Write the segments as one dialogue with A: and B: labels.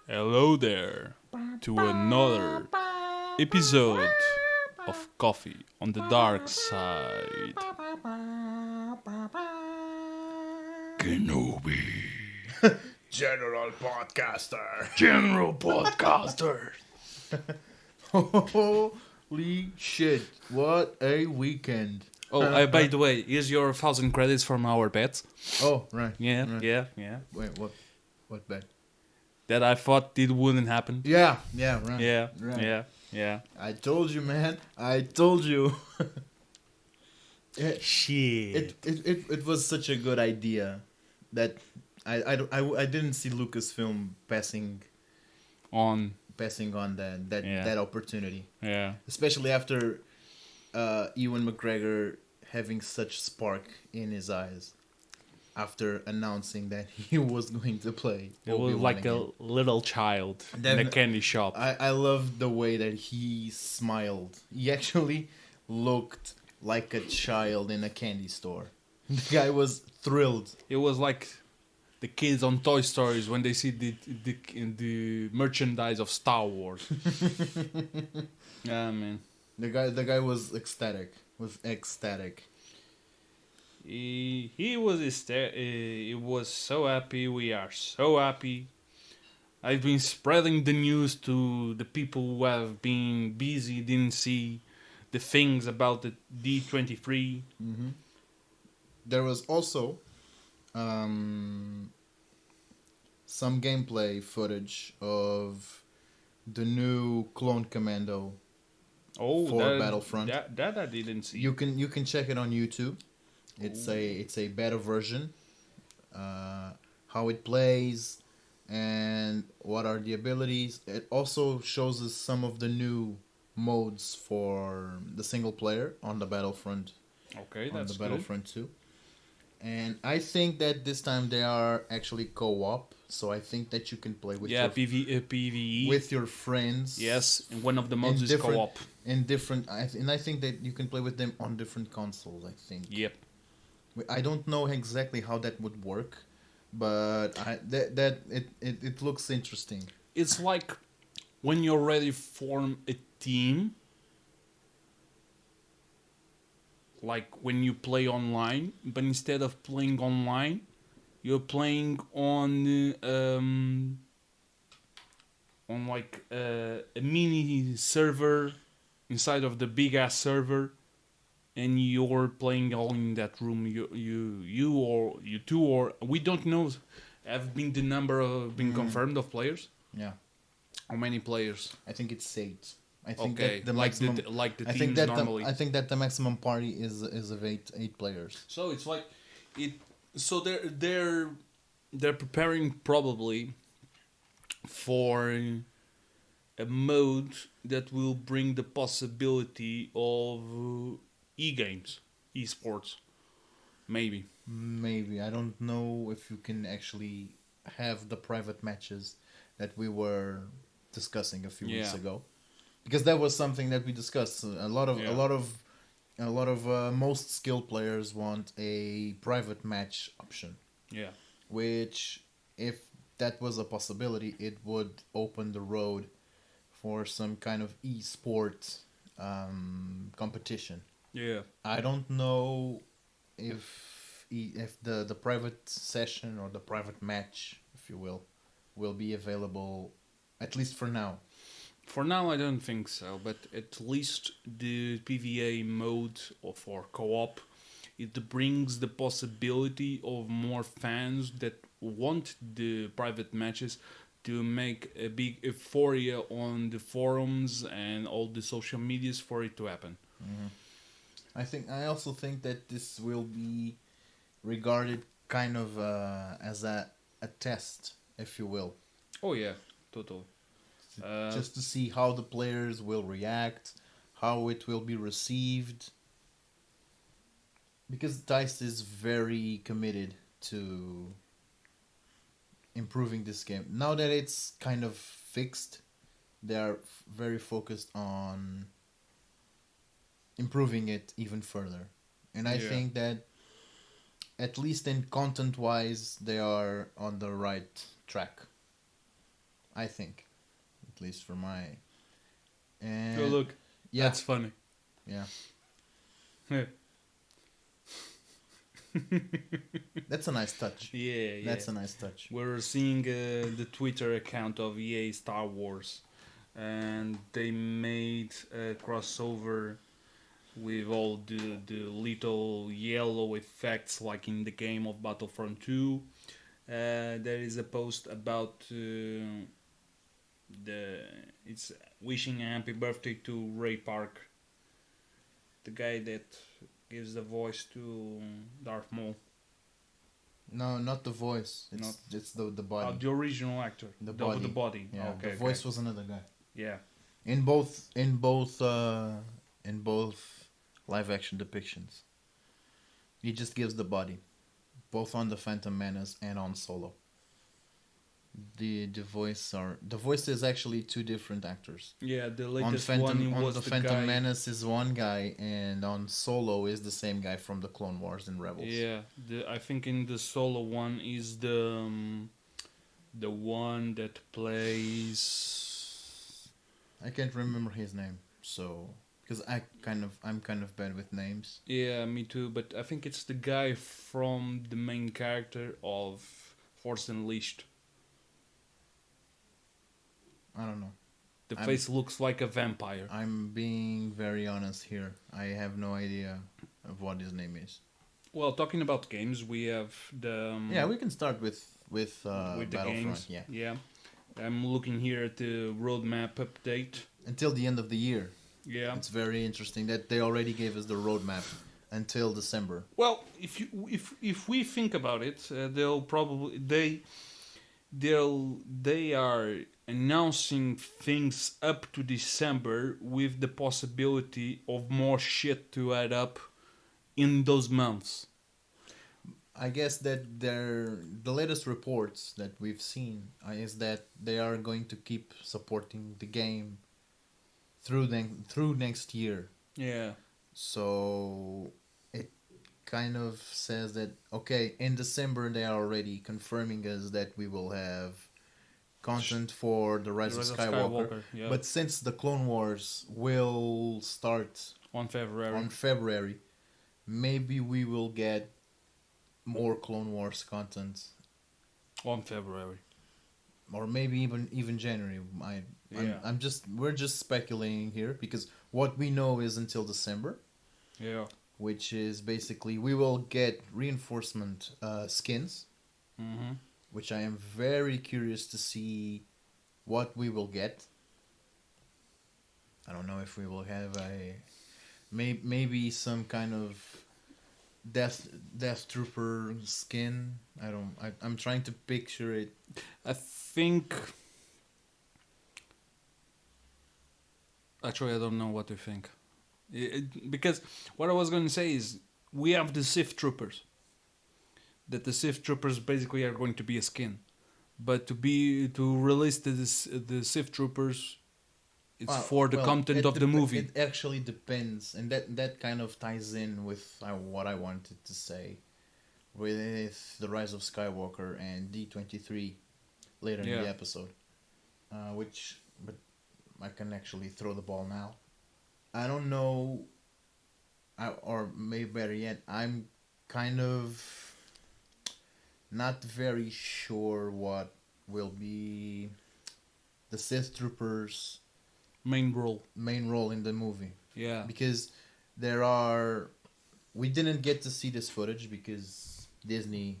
A: Hello there to another episode of Coffee on the Dark Side. Kenobi.
B: General Podcaster.
A: General Podcaster.
B: Holy shit. What a weekend.
A: Oh, by the way, here's your 1,000 credits from our bets.
B: Oh, right.
A: Yeah,
B: right.
A: yeah.
B: Wait, what bet?
A: That I thought it wouldn't happen.
B: Yeah, right.
A: Yeah,
B: right.
A: yeah.
B: I told you, man. I told you.
A: Shit.
B: It was such a good idea that I didn't see Lucasfilm passing
A: On.
B: on that opportunity,
A: Yeah.
B: especially after Ewan McGregor having such spark in his eyes after announcing that he was going to play.
A: It was
B: Obi-Wan
A: like
B: again.
A: a little child in a
B: Then-
A: candy shop.
B: I love the way that he smiled. He actually looked like a child in a candy store. The guy was thrilled.
A: It was like the kids on Toy Stories when they see the merchandise of Star Wars. Yeah, man.
B: The guy was ecstatic.
A: He was he was so happy. We are so happy. I've been spreading the news to the people who have been busy, didn't see the things about the D23.
B: There was also some gameplay footage of the new Clone Commando.
A: Oh,
B: For Battlefront.
A: That I didn't see.
B: You can check it on YouTube. It's a beta version. How it plays and what are the abilities. It also shows us some of the new modes for the single player on the Battlefront.
A: Okay,
B: On
A: that's
B: the
A: good.
B: Battlefront 2. And I think that this time they are actually co-op, so I think that you can play with
A: Yeah,
B: your
A: PVE.
B: with your friends.
A: Yes, and one of the modes
B: in
A: is
B: different-
A: co-op.
B: In different, and I think that you can play with them on different consoles. I think.
A: Yep.
B: I don't know exactly how that would work, but it looks interesting.
A: It's like when you're ready to form a team, like when you play online, but instead of playing online, you're playing on like a mini server inside of the big ass server, and you're playing all in that room. You two, or we don't know. Have been the number of been confirmed of players?
B: Yeah,
A: How many players?
B: I think it's 8. I think
A: Okay,
B: that the
A: like
B: maximum.
A: like the
B: I
A: teams
B: think that
A: normally.
B: I think that the maximum party is of eight players.
A: So it's like it. So they're preparing probably for a mode that will bring the possibility of e-games, esports, maybe.
B: Maybe I don't know if you can actually have the private matches that we were discussing a few weeks
A: Yeah.
B: ago, because that was something that we discussed. A lot of most skilled players want a private match option,
A: Yeah.
B: which if that was a possibility, it would open the road for some kind of esport competition.
A: Yeah.
B: I don't know if the private session or the private match, if you will be available, at least for now.
A: For now, I don't think so, but at least the PVA mode for co-op, it brings the possibility of more fans that want the private matches to make a big euphoria on the forums and all the social medias for it to happen.
B: I also think that this will be regarded kind of as a test, if you will,
A: Oh yeah, totally.
B: just to see how the players will react, how it will be received. Because DICE is very committed to improving this game. Now that it's kind of fixed, they are very focused on improving it even further. And I
A: Yeah.
B: think that at least in content wise, they are on the right track. I think, at least for my.
A: Oh,
B: And
A: look.
B: yeah,
A: That's funny.
B: yeah, that's a nice touch.
A: Yeah, yeah.
B: That's a nice touch.
A: We're seeing the Twitter account of EA Star Wars, and they made a crossover with all the little yellow effects like in the game of Battlefront 2. There is a post about the it's wishing a happy birthday to Ray Park, the guy that gives the voice to Darth Maul.
B: No, not the voice. It's the body.
A: The original actor.
B: The
A: The
B: body.
A: body.
B: Yeah,
A: Okay,
B: the voice was another guy.
A: Yeah.
B: In both live action depictions. He just gives the body, both on the Phantom Menace and on Solo. The voice is actually two different actors.
A: Yeah, the
B: On
A: latest
B: Phantom
A: one was
B: the
A: the
B: Phantom
A: guy.
B: Menace is one guy, and on Solo is the same guy from the Clone Wars and Rebels.
A: Yeah, I think in the solo one is the one that plays.
B: I can't remember his name, so because I'm kind of bad with names.
A: Yeah, me too. But I think it's the guy from the main character of Force Unleashed.
B: I don't know.
A: The
B: I'm-
A: face looks like a vampire.
B: I'm being very honest here. I have no idea of what his name is.
A: Well, talking about games, we have the
B: Yeah, we can start with
A: with the
B: Battlefront.
A: games.
B: Yeah,
A: I'm looking here at the roadmap update.
B: until the end of the year.
A: Yeah.
B: It's very interesting that they already gave us the roadmap until December.
A: Well, if we think about it, they'll probably they are announcing things up to December with the possibility of more shit to add up in those months.
B: I guess that the latest reports that we've seen is that they are going to keep supporting the game through next year.
A: Yeah.
B: So it kind of says that okay, in December they are already confirming us that we will have content for the Rise of Skywalker.
A: Yeah.
B: But since the Clone Wars will start
A: on February.
B: on February, maybe we will get more Clone Wars content,
A: on February.
B: or maybe even January. We're just speculating here because what we know is until December,
A: Yeah.
B: which is basically we will get reinforcement skins,
A: Mm-hmm.
B: which I am very curious to see what we will get. I don't know if we will have maybe some kind of Death Trooper skin. I'm trying to picture it.
A: I think. Actually, I don't know what to think. Because what I was going to say is we have the Sith Troopers. That the Sith Troopers basically are going to be a skin, but to release the Sith Troopers, it's for the content of the movie.
B: It actually depends, and that kind of ties in with what I wanted to say, with the Rise of Skywalker and D23 later in the episode, but I can actually throw the ball now. I don't know, or maybe better yet, I'm kind of not very sure what will be the Sith Troopers'
A: main role
B: in the movie.
A: Yeah.
B: Because we didn't get to see this footage because Disney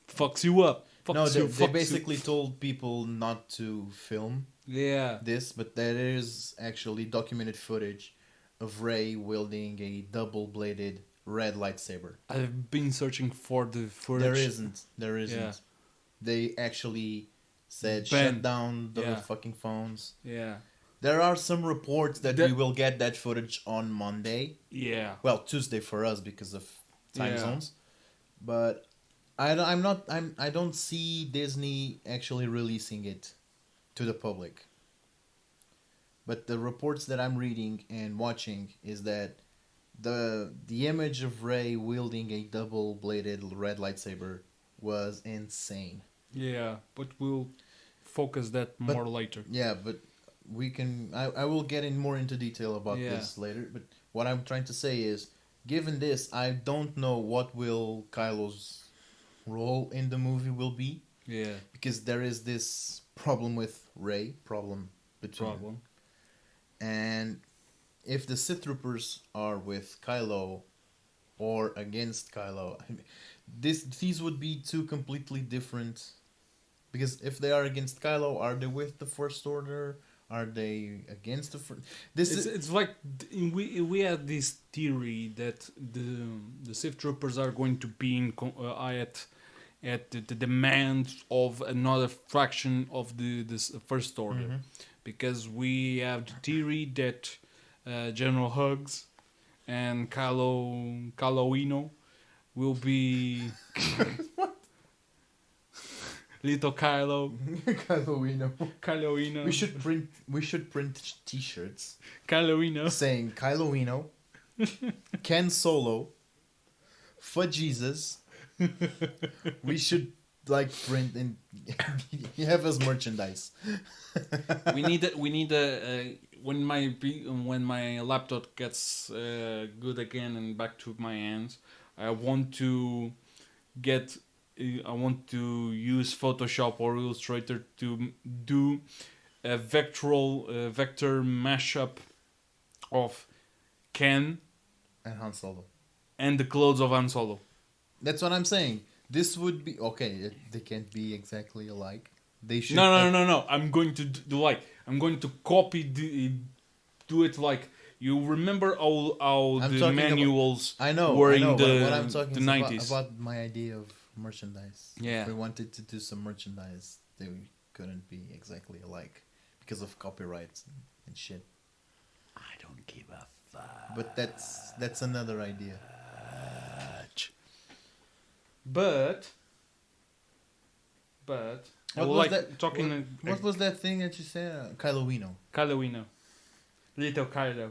A: fucks you up.
B: They basically told people not to film this, but there is actually documented footage of Rey wielding a double-bladed red lightsaber.
A: I've been searching for the footage.
B: There isn't. Yeah. They actually said
A: Ben.
B: shut down the fucking phones.
A: Yeah.
B: There are some reports that we will get that footage on Monday.
A: Yeah.
B: Well, Tuesday for us because of time zones. But I don't see Disney actually releasing it to the public. But the reports that I'm reading and watching is that the image of Rey wielding a double-bladed red lightsaber was insane.
A: Yeah, but we'll focus that
B: But-
A: more later.
B: Yeah, but we can. I will get in more into detail about
A: Yeah.
B: this later. But what I'm trying to say is, given this, I don't know what will Kylo's role in the movie will be,
A: Yeah,
B: because there is this problem with Rey, problem between,
A: problem.
B: and if the Sith troopers are with Kylo or against Kylo, I mean, these would be two completely different. Because if they are against Kylo, are they with the First Order? Are they against the First? This
A: It's,
B: is
A: it's like we had this theory that the Sith troopers are going to be at the demand of another fraction of this First Order,
B: Mhm.
A: because we have the theory that General Hux and Kylo will be little
B: Kylo. We know.
A: Kylo
B: We should print T-shirts
A: Kylo
B: saying Kylo Eno, Ken Solo, for Jesus. We should like print and have as merchandise.
A: we need a when my laptop gets good again and back to my hands. I want to use Photoshop or Illustrator to do a vector mashup of Ken
B: And Han Solo.
A: and the clothes of Han Solo.
B: That's what I'm saying. This would be okay. They can't be exactly alike. They should.
A: No. I'm going to I'm going to copy do it like you remember how
B: I'm
A: the
B: talking about-
A: manuals
B: I know.
A: were
B: I know.
A: in
B: But
A: the
B: what I'm talking
A: the
B: is
A: 90s.
B: about my idea of merchandise.
A: Yeah.
B: If we wanted to do some merchandise, they couldn't be exactly alike because of copyrights and shit.
A: I don't give a fuck.
B: But that's another idea.
A: But I
B: What
A: would
B: was
A: like
B: that?
A: talking
B: What was that thing that you said? Kylo Eno.
A: Kylo, little Kylo.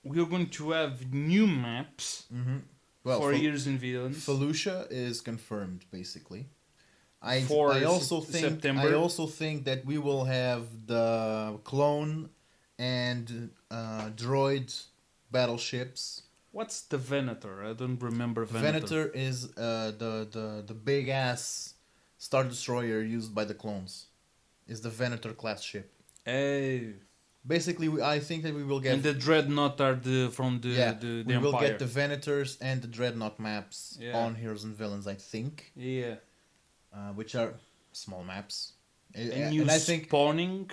A: We're going to have new maps
B: Mm-hmm. Well,
A: for Heroes and Villains.
B: Felucia is confirmed, basically.
A: For
B: I also think
A: September.
B: I also think that we will have the clone and droid battleships.
A: What's the Venator? I don't remember Venator.
B: Venator is the big ass Star Destroyer used by the clones. Is the Venator class ship.
A: Oh.
B: Basically, I think that we will get
A: And the Dreadnought are from the
B: we
A: Empire.
B: will get the Venators and the Dreadnought maps
A: Yeah.
B: on Heroes and Villains. I think,
A: Yeah.
B: which are small maps.
A: And you
B: I think
A: spawning.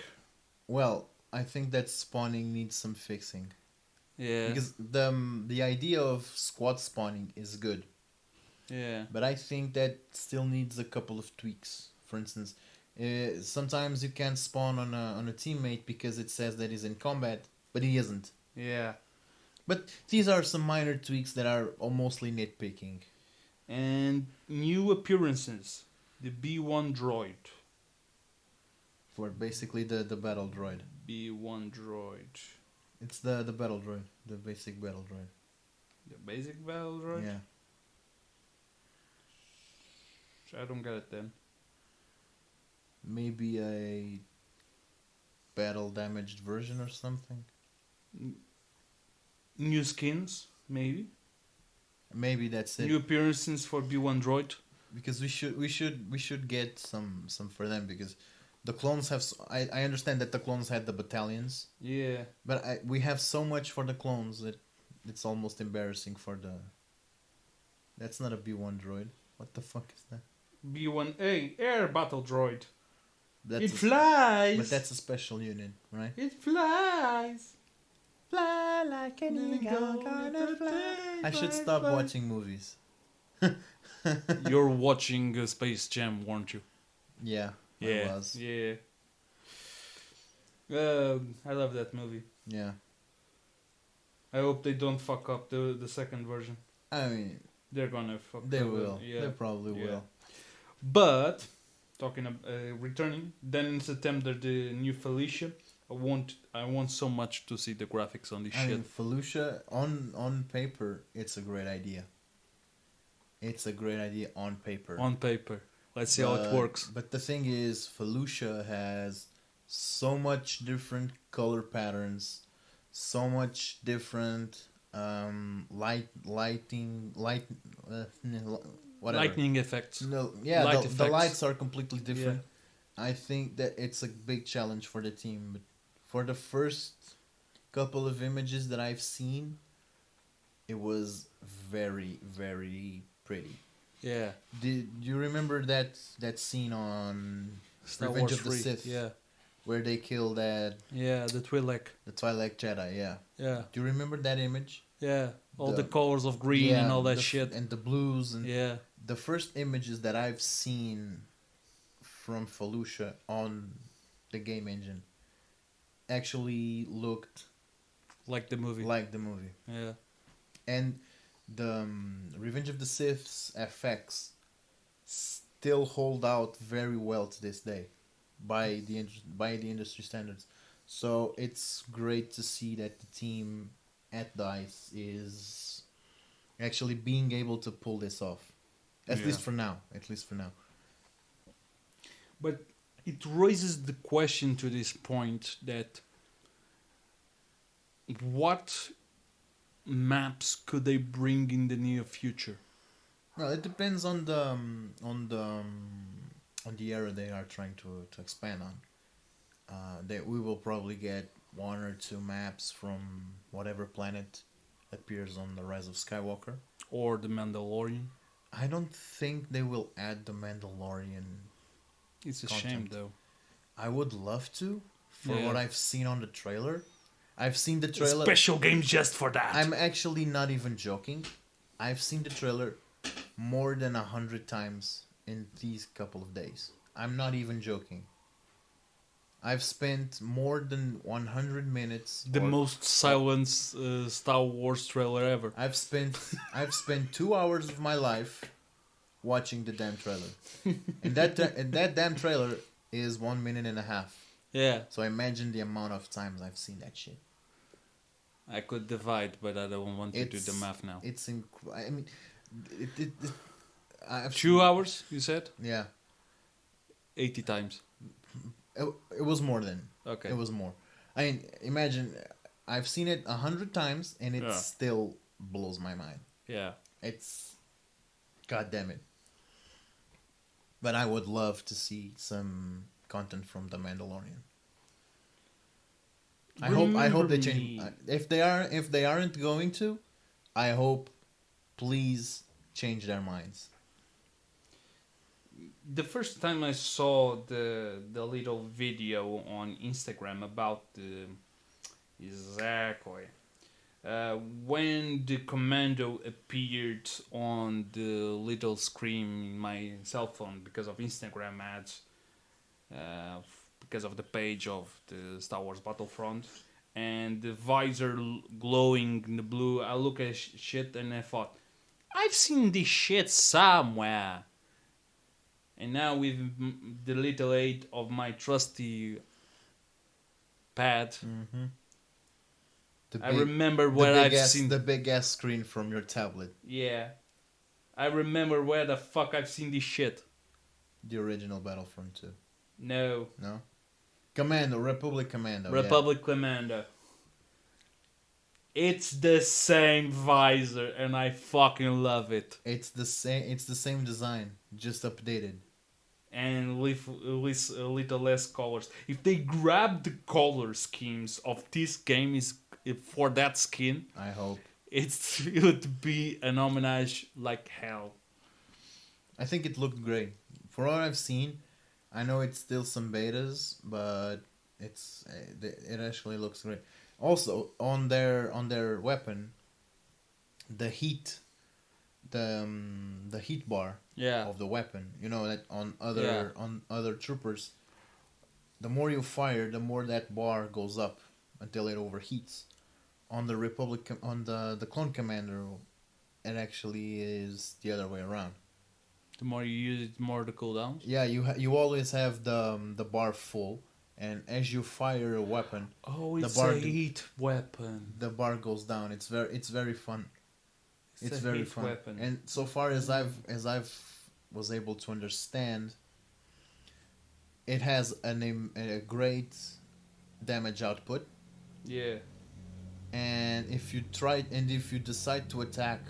B: well, I think that spawning needs some fixing.
A: Yeah.
B: Because the idea of squad spawning is good,
A: Yeah.
B: but I think that still needs a couple of tweaks. For instance, sometimes you can't spawn on a teammate because it says that he's in combat, but he isn't.
A: Yeah.
B: But these are some minor tweaks that are mostly nitpicking.
A: And new appearances. The B1 droid.
B: For basically the battle droid.
A: B1 droid.
B: It's the battle droid, the basic battle droid.
A: The basic battle droid?
B: Yeah.
A: I don't get it then.
B: Maybe a battle damaged version or something.
A: New skins, maybe.
B: Maybe that's it.
A: New appearances for B1 droid.
B: Because we should get some for them, because the clones have I understand that the clones had the battalions,
A: Yeah.
B: but we have so much for the clones that it's almost embarrassing for the. That's not a B1 droid. What the fuck is that?
A: B1A air battle droid.
B: That's
A: It flies.
B: but that's a special unit, right?
A: It flies.
B: Fly like an eagle, gonna fly. I should stop watching movies.
A: You're watching Space Jam, weren't you?
B: Yeah,
A: Yeah.
B: I was.
A: Yeah. I love that movie.
B: Yeah,
A: I hope they don't fuck up the second version.
B: I mean,
A: They're gonna fuck
B: they
A: up.
B: will.
A: Yeah.
B: They probably
A: Yeah.
B: will.
A: But talking returning, then in September the new Felicia, I want so much to see the graphics on this
B: I
A: shit.
B: mean, Felucia on paper, it's a great idea. It's a great idea on paper.
A: On paper. Let's see how it works.
B: But the thing is, Felucia has so much different color patterns, so much different whatever.
A: Lightning effects.
B: No, yeah,
A: Light
B: the
A: effects.
B: lights are completely different. I think that it's a big challenge for the team. But for the first couple of images that I've seen, it was very, very pretty.
A: Yeah.
B: Did you remember that scene on
A: Star
B: Revenge
A: Wars
B: of the
A: 3.
B: Sith?
A: Yeah.
B: Where they kill
A: Yeah, the Twi'lek.
B: the Twilight Jedi? Yeah.
A: Yeah.
B: Do you remember that image?
A: Yeah. All the
B: The-
A: colors of green
B: Yeah,
A: and all that
B: the
A: shit.
B: and the blues and
A: Yeah.
B: the first images that I've seen from Felucia on the game engine actually looked
A: Like the movie.
B: like the movie.
A: Yeah.
B: And the Revenge of the Sith's FX still hold out very well to this day by the industry standards. So it's great to see that the team at DICE is actually being able to pull this off. At
A: Yeah.
B: least for now. At least for now.
A: But it raises the question to this point that what maps could they bring in the near future?
B: Well, it depends on the area they are trying to expand on. That we will probably get one or two maps from whatever planet appears on the Rise of Skywalker.
A: Or the Mandalorian?
B: I don't think they will add the Mandalorian.
A: It's a
B: Content.
A: shame though.
B: I would love to, for
A: Yeah.
B: what I've seen on the trailer. I've seen the trailer.
A: Special game just for that.
B: I'm actually not even joking. I've seen the trailer more than 100 times in these couple of days. I'm not even joking. I've spent more than 100 minutes.
A: the
B: or-
A: most silent Star Wars trailer ever.
B: I've spent 2 hours of my life watching the damn trailer, and that damn trailer is 1 minute and a half.
A: Yeah,
B: So imagine the amount of times I've seen that shit.
A: I could divide, but I don't want to do the math now.
B: It's I mean, I've
A: 2 hours, you said?
B: Yeah,
A: 80 times.
B: it was more than.
A: Okay.
B: It was more. I mean, imagine I've seen it 100 times and it
A: Yeah.
B: still blows my mind.
A: Yeah.
B: It's, god damn it. But I would love to see some content from the Mandalorian. I hope they change.
A: Remember
B: If they aren't going to, I hope, please change their minds.
A: The first time I saw the little video on Instagram about the exactly when the commando appeared on the little screen in my cell phone because of Instagram ads, because of the page of the Star Wars Battlefront, and the visor glowing in the blue. I look at shit and I thought, I've seen this shit somewhere. And now with the little aid of my trusty pad,
B: The
A: I remember where I've seen.
B: the big ass screen from your tablet,
A: Yeah, I remember where the fuck I've seen this shit.
B: the original Battlefront 2.
A: No,
B: No, Commando, Republic Commando.
A: Republic Commando. It's the same visor, and I fucking love it.
B: Yeah. It's the same design, just updated.
A: And with a little less colors. If they grab the color schemes of this game is for that skin,
B: I hope.
A: it would be an homage like hell.
B: I think it looked great. For what I've seen, I know it's still some betas, but it actually looks great. Also, on their weapon, the heat bar
A: Yeah.
B: of the weapon, you know that on
A: Yeah.
B: other troopers, the more you fire, the more that bar goes up until it overheats. On the on the clone commander, it actually is the other way around.
A: The more you use it, the more the cooldown.
B: Yeah, you always have the bar full, and as you fire a weapon,
A: Oh,
B: the
A: it's
B: bar
A: a heat weapon.
B: the bar goes down. It's very fun. It's
A: a
B: very
A: heat
B: fun.
A: weapon.
B: And so far as I've was able to understand, it has a great damage output.
A: Yeah.
B: And if you decide to attack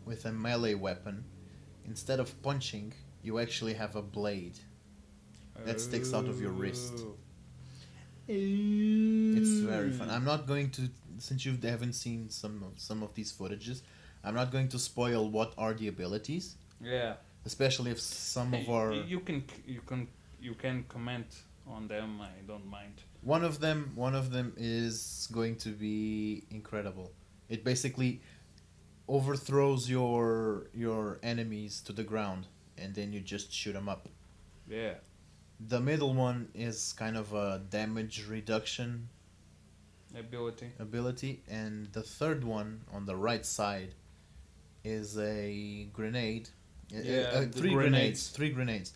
B: with a melee weapon, instead of punching, you actually have a blade that sticks out of your wrist.
A: Oh.
B: It's very fun. I'm not going to, since you haven't seen some of these footages, I'm not going to spoil what are the abilities,
A: Yeah.
B: especially if some of our
A: You can comment on them. I don't mind.
B: one of them is going to be incredible. It basically overthrows your enemies to the ground, and then you just shoot them up.
A: Yeah.
B: The middle one is kind of a damage reduction
A: Ability.
B: and the third one on the right side is a grenade.
A: Yeah, the
B: Three grenades.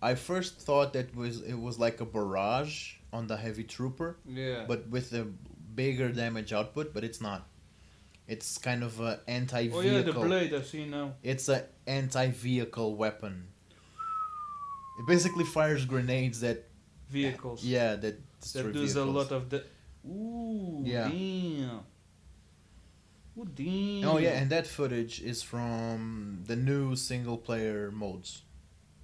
B: I first thought it was like a barrage on the heavy trooper,
A: Yeah.
B: but with a bigger damage output, but it's not. It's kind of a
A: Oh
B: anti-vehicle.
A: yeah, the blade I see now.
B: It's a anti-vehicle weapon. It basically fires grenades that
A: Vehicles.
B: that destroy
A: That does
B: vehicles.
A: a lot of the. Ooh.
B: Yeah.
A: Damn. Ooh, damn.
B: Oh yeah, and that footage is from the new single player modes,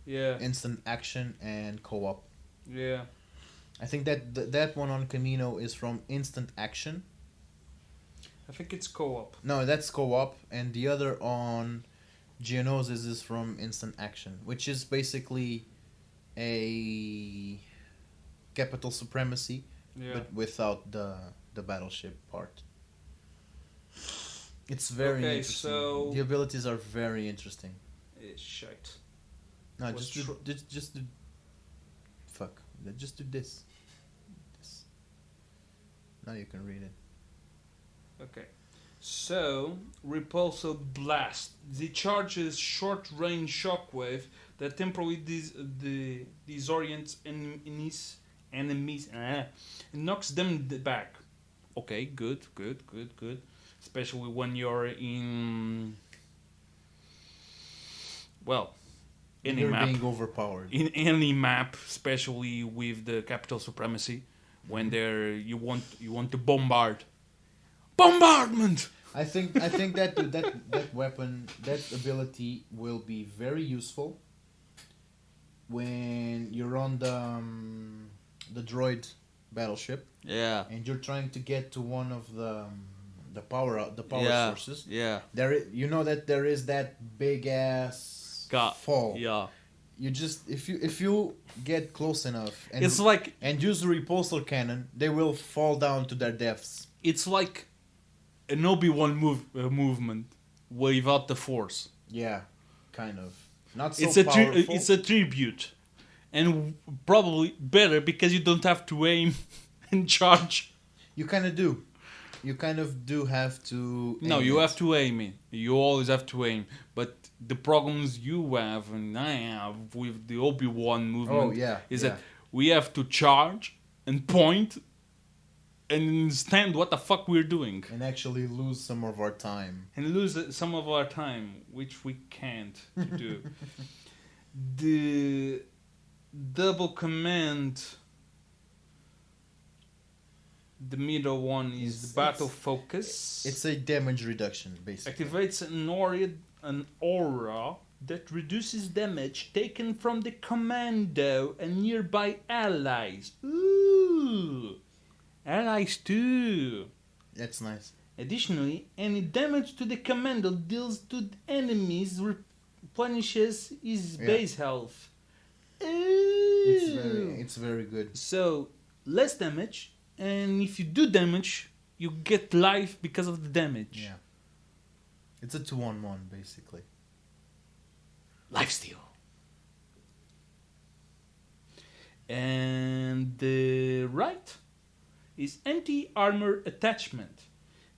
A: Yeah.
B: instant action and co-op.
A: Yeah.
B: I think that one on Camino is from instant action.
A: I think it's co-op.
B: No, that's co-op, and the other on Geonosis is from instant action, which is basically a capital supremacy,
A: Yeah.
B: but without the battleship part. It's very
A: Okay,
B: interesting.
A: so-
B: The abilities are very interesting.
A: It's shite.
B: No,
A: Was
B: just do. Fuck. Just do this. This. Now you can read it.
A: Okay. So, Repulsor Blast discharges short-range shockwave that temporarily disorients enemies and knocks them back. Okay, good. Especially when you're in, well, any
B: You're
A: map.
B: being overpowered.
A: In any map, especially with the capital supremacy, when you want to bombardment.
B: I think that weapon, that ability will be very useful when you're on the droid battleship
A: Yeah.
B: and you're trying to get to one of the power sources.
A: Yeah.
B: You know that there is that big ass fall.
A: Yeah.
B: You just if you get close enough and
A: It's like
B: use the repulsor cannon, they will fall down to their deaths.
A: it's like an Obi-Wan movement without the Force.
B: Yeah, kind of. Not so
A: It's
B: powerful.
A: it's a tribute, and probably better because you don't have to aim and charge.
B: You kind of do. You kind of do have to.
A: No,
B: aim
A: you
B: it.
A: have to aim it. You always have to aim. But the problems you have and I have with the Obi-Wan movement is that we have to charge and point and understand what the fuck we're doing.
B: And actually lose some of our time.
A: And lose some of our time, which we can't do. The double command, the middle one is battle focus.
B: It's a damage reduction, basically.
A: Activates an aura that reduces damage taken from the commando and nearby allies. Ooh! Allies too!
B: That's nice.
A: Additionally, any damage to the commando deals to enemies replenishes his base health. Ooh.
B: It's very good.
A: So, less damage, and if you do damage, you get life because of the damage.
B: Yeah. It's a 2-on-1, basically.
A: Lifesteal. And the right is anti-armor attachment.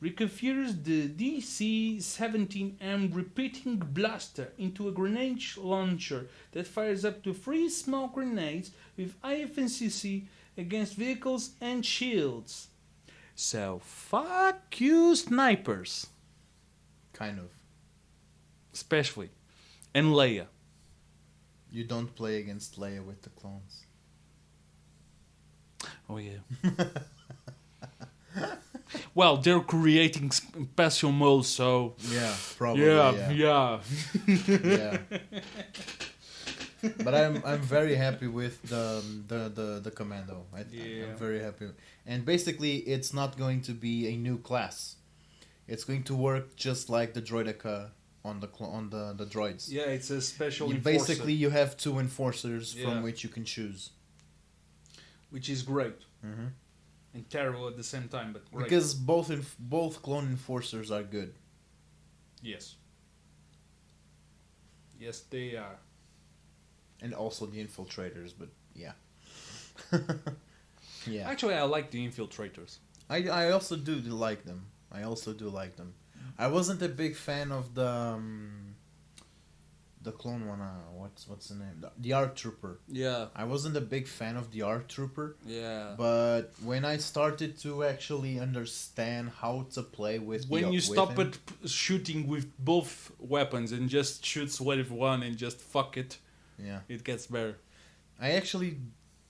A: Reconfigures the DC-17M repeating blaster into a grenade launcher that fires up to 3 small grenades with high efficiency against vehicles and shields. So fuck you, snipers,
B: Kind of.
A: especially, and Leia.
B: You don't play against Leia with the clones.
A: Oh yeah. Well, they're creating special modes, so
B: Yeah, probably.
A: yeah.
B: Yeah. But I'm very happy with the commando.
A: Yeah.
B: I'm very happy, and basically it's not going to be a new class. It's going to work just like the droideka on the droids.
A: Yeah, it's a special
B: Basically, you have two enforcers
A: Yeah.
B: from which you can choose.
A: which is great
B: Mm-hmm.
A: and terrible at the same time, but great.
B: Because both clone enforcers are good.
A: Yes. Yes, they are.
B: And also the infiltrators, but yeah. Yeah.
A: Actually, I like the infiltrators.
B: I also do like them. I also do like them. I wasn't a big fan of the clone one. What's the name? The ARC Trooper.
A: Yeah,
B: I wasn't a big fan of the ARC Trooper,
A: yeah.
B: but when I started to actually understand how to play with
A: When you
B: with
A: stop
B: him-
A: at shooting with both weapons and just shoots with one and just fuck it,
B: yeah,
A: it gets better.
B: I actually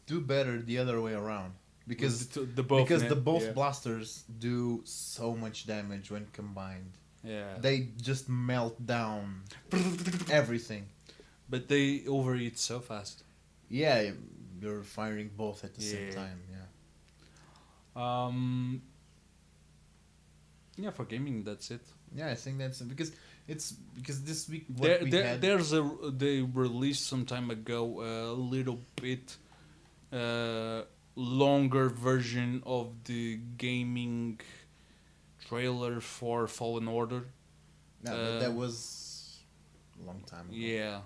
B: do better the other way around because
A: With the both
B: because
A: net-
B: the both
A: yeah.
B: blasters do so much damage when combined.
A: Yeah.
B: They just melt down everything.
A: But they overheat so fast.
B: Yeah, you're firing both at the same
A: Yeah.
B: time. Yeah.
A: Yeah, for gaming, that's it.
B: Yeah, I think that's it because this week what we had.
A: They released some time ago a little bit longer version of the gaming trailer for Fallen Order.
B: No, but that was a long time ago.
A: Yeah,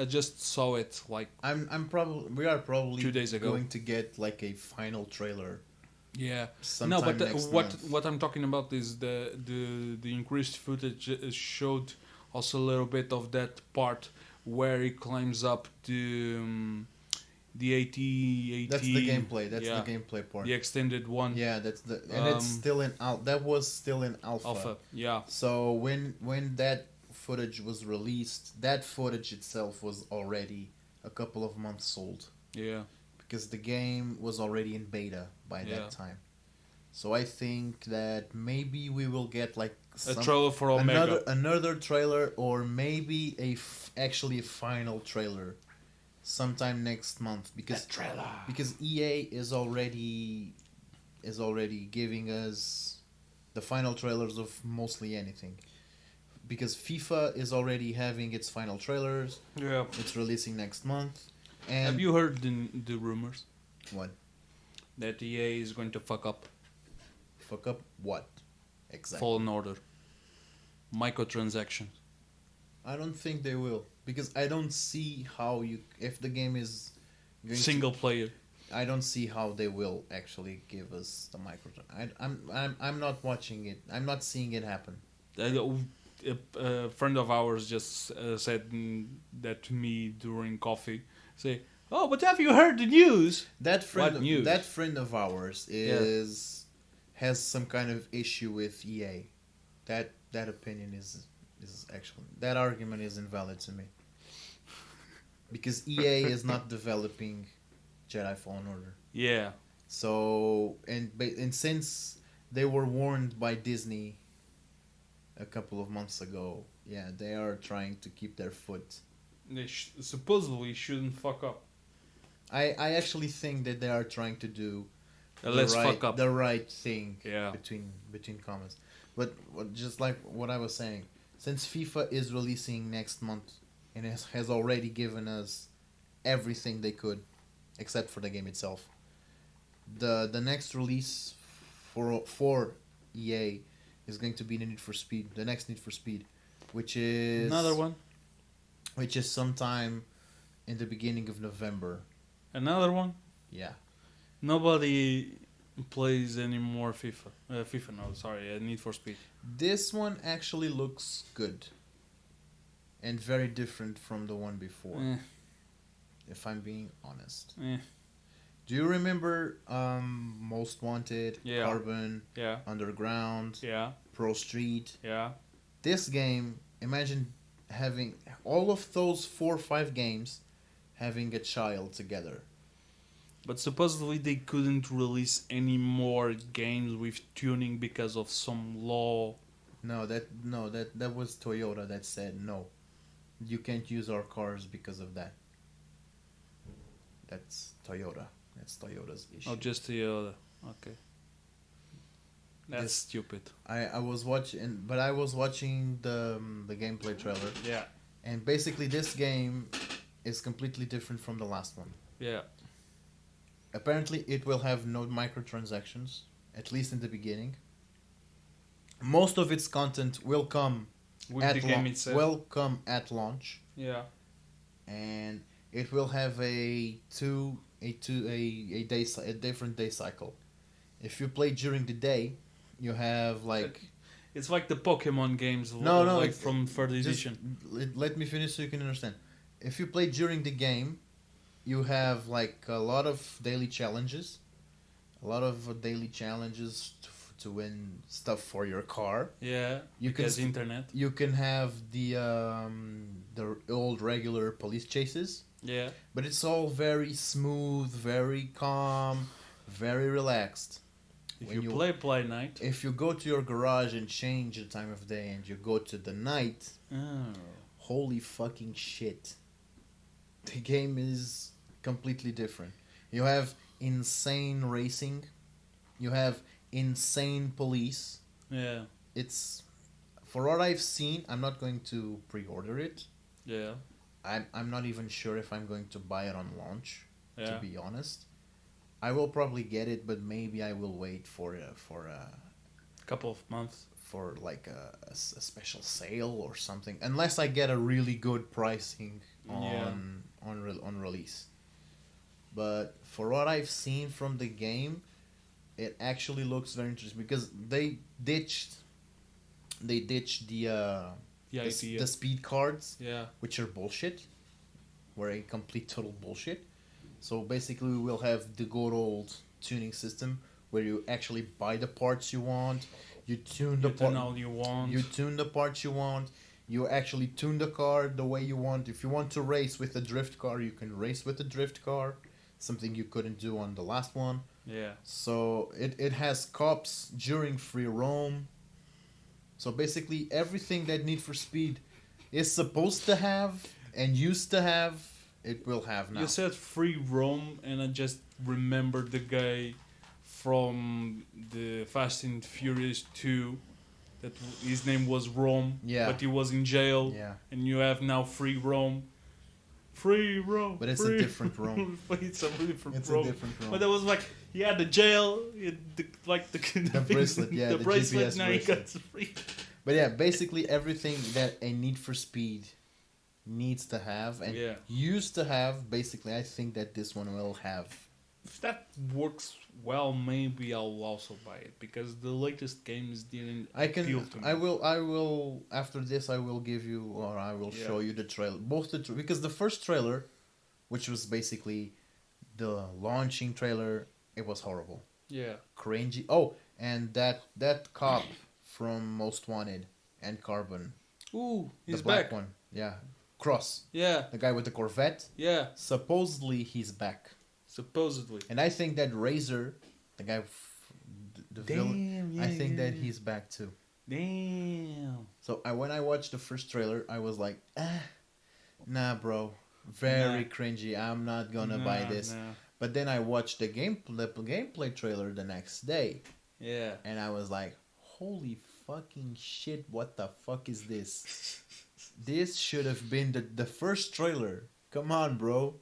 A: I just saw it like
B: We are probably
A: 2 days ago.
B: going to get like a final trailer.
A: yeah.
B: Sometime
A: No, but
B: next
A: what
B: month.
A: what I'm talking about is the increased footage showed also a little bit of that part where he climbs up the AT-AT.
B: That's the gameplay. That's
A: yeah,
B: the gameplay part.
A: the extended one.
B: Yeah, it's still in that was still in alpha.
A: Alpha. Yeah.
B: So when that footage was released, that footage itself was already a couple of months old
A: Yeah.
B: because the game was already in beta by
A: Yeah.
B: that time. So I think that maybe we will get like
A: A trailer for Omega.
B: another trailer or maybe actually a final trailer sometime next month because
A: trailer.
B: because EA is already giving us the final trailers of mostly anything. Because FIFA is already having its final trailers.
A: Yeah.
B: It's releasing next month. And
A: Have you heard the rumors
B: what?
A: that EA is going to fuck up
B: Fuck up what? Exactly.
A: Fallen Order? Microtransactions.
B: I don't think they will because I don't see how if the game is going
A: Single player.
B: I don't see how they will actually give us the micro. I'm not watching it. I'm not seeing it happen.
A: A friend of ours just said that to me during coffee. Say, oh, but have you heard the news?
B: That friend,
A: What news?
B: that friend of ours has some kind of issue with EA. That opinion is actually that argument is invalid to me. Because EA is not developing Jedi Fallen Order.
A: Yeah.
B: So and since they were warned by Disney a couple of months ago, yeah, they are trying to keep their foot.
A: They supposedly shouldn't fuck up.
B: I actually think that they are trying to do
A: Let's fuck up.
B: the right thing
A: Yeah.
B: between comments. But just like what I was saying, since FIFA is releasing next month and has already given us everything they could, except for the game itself, the next release for EA is going to be the Need for Speed, the next Need for Speed, which is
A: Another one.
B: which is sometime in the beginning of November.
A: Another one.
B: Yeah.
A: Nobody plays anymore FIFA. FIFA, no, sorry, Need for Speed.
B: This one actually looks good. And very different from the one before,
A: Eh,
B: if I'm being honest.
A: eh.
B: Do you remember Most Wanted,
A: Yeah.
B: Carbon,
A: Yeah.
B: Underground,
A: Yeah.
B: Pro Street?
A: Yeah.
B: This game, imagine having all of those 4 or 5 games having a child together.
A: But supposedly they couldn't release any more games with tuning because of some law.
B: That was Toyota that said no. You can't use our cars because of that. That's Toyota. That's Toyota's issue.
A: Oh, just the other. Okay. That's
B: Yes.
A: stupid.
B: I was watching, but I was watching the gameplay trailer,
A: Yeah.
B: and basically this game is completely different from the last one.
A: Yeah.
B: Apparently, it will have no microtransactions, at least in the beginning. Most of its content will come
A: With
B: at
A: the game itself.
B: will come at launch,
A: Yeah.
B: and it will have a different day cycle. If you play during the day, you have like
A: It's like the Pokemon games.
B: No,
A: like
B: it's-
A: from third
B: just
A: edition.
B: let me finish so you can understand. If you play during the game, you have like a lot of daily challenges, to win stuff for your car.
A: Yeah.
B: You can
A: Because
B: st-
A: internet.
B: You can have the old regular police chases,
A: Yeah.
B: but it's all very smooth, very calm, very relaxed.
A: If
B: When
A: you
B: you-
A: play night.
B: If you go to your garage and change the time of day and you go to the night,
A: Oh.
B: holy fucking shit. The game is completely different. You have insane racing. You have insane police.
A: Yeah.
B: It's for what I've seen, I'm not going to pre-order it.
A: Yeah.
B: I'm not even sure if I'm going to buy it on launch,
A: Yeah.
B: to be honest. I will probably get it, but maybe I will wait for
A: Couple of months.
B: like a special sale or something, unless I get a really good pricing on release. But for what I've seen from the game, it actually looks very interesting because they ditched
A: The idea.
B: the speed cards,
A: Yeah.
B: which are bullshit, were a complete total bullshit. So basically, we will have the good old tuning system where you actually buy the parts you want, you tune the
A: You turn
B: part,
A: all you want.
B: you tune the parts you want, you actually tune the car the way you want. If you want to race with a drift car, you can race with a drift car, something you couldn't do on the last one.
A: Yeah.
B: So it has cops during free roam. So basically everything that Need for Speed is supposed to have and used to have, it will have now.
A: You said free roam, and I just remembered the guy from the Fast and Furious 2. That his name was Rome,
B: Yeah.
A: but he was in jail,
B: Yeah.
A: and you have now free roam. Free roam.
B: But it's a
A: free
B: different Rome.
A: But it's a different
B: It's
A: roam.
B: a different Rome.
A: But I was like, yeah, the jail, the
B: bracelet, yeah,
A: the
B: the
A: bracelet.
B: GPS
A: Now you got
B: bracelet.
A: free.
B: But yeah, basically everything that a Need for Speed needs to have and
A: Yeah.
B: used to have, basically I think that this one will have.
A: If that works well, maybe I'll also buy it because the latest games didn't appeal to me.
B: I will after this I will give you, or I will
A: Yeah.
B: show you the trailer, because the first trailer, which was basically the launching trailer, it was horrible,
A: Yeah.
B: cringy. Oh, and that cop from Most Wanted and Carbon,
A: Ooh, he's
B: the black
A: back.
B: one, yeah, Cross,
A: Yeah,
B: the guy with the Corvette,
A: yeah.
B: supposedly he's back,
A: Supposedly.
B: and I think that Razor, the guy, the villain, I think that he's back too.
A: Damn.
B: So when I watched the first trailer, I was like, nah, bro, very
A: Nah.
B: cringy. I'm not gonna buy this.
A: Nah.
B: But then I watched the gameplay trailer the next day,
A: Yeah.
B: and I was like, holy fucking shit! What the fuck is this? This should have been the first trailer. Come on, bro.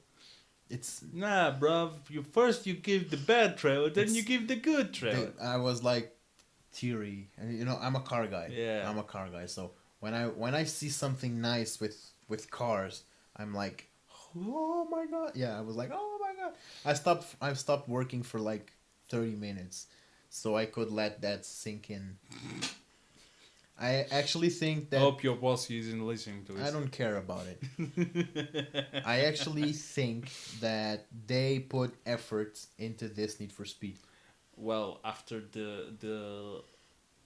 B: It's.
A: Nah, bruv. You give the bad trailer, then
B: It's-
A: you give the good trailer.
B: I was like, teary, and I'm a car guy.
A: Yeah.
B: I'm a car guy. So when I see something nice with cars, I'm like, oh my god. Yeah, I was like, oh my god. I stopped working for like 30 minutes, so I could let that sink in. I actually think that
A: Hope your boss isn't listening to
B: I
A: this.
B: don't care about it. I actually think that they put effort into this Need for Speed.
A: Well, after the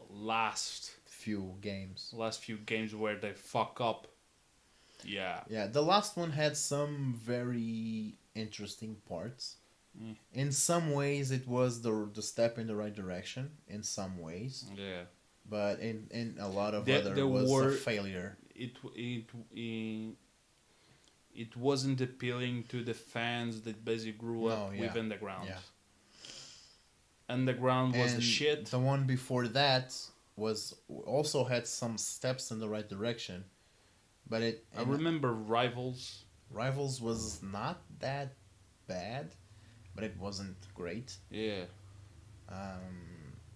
A: last
B: Few games.
A: few games where they fuck up, yeah.
B: Yeah, the last one had some very interesting parts.
A: Mm.
B: In some ways, it was the step in the right direction. In some ways,
A: Yeah.
B: but in a lot of
A: There-
B: other
A: there
B: was
A: were-
B: a failure.
A: It wasn't appealing to the fans that basically grew up
B: No,
A: with
B: yeah.
A: Underground.
B: Yeah.
A: Underground was
B: And
A: a shit.
B: the one before that was also had some steps in the right direction, but
A: I remember Rivals.
B: Rivals was not that bad, but it wasn't great.
A: Yeah.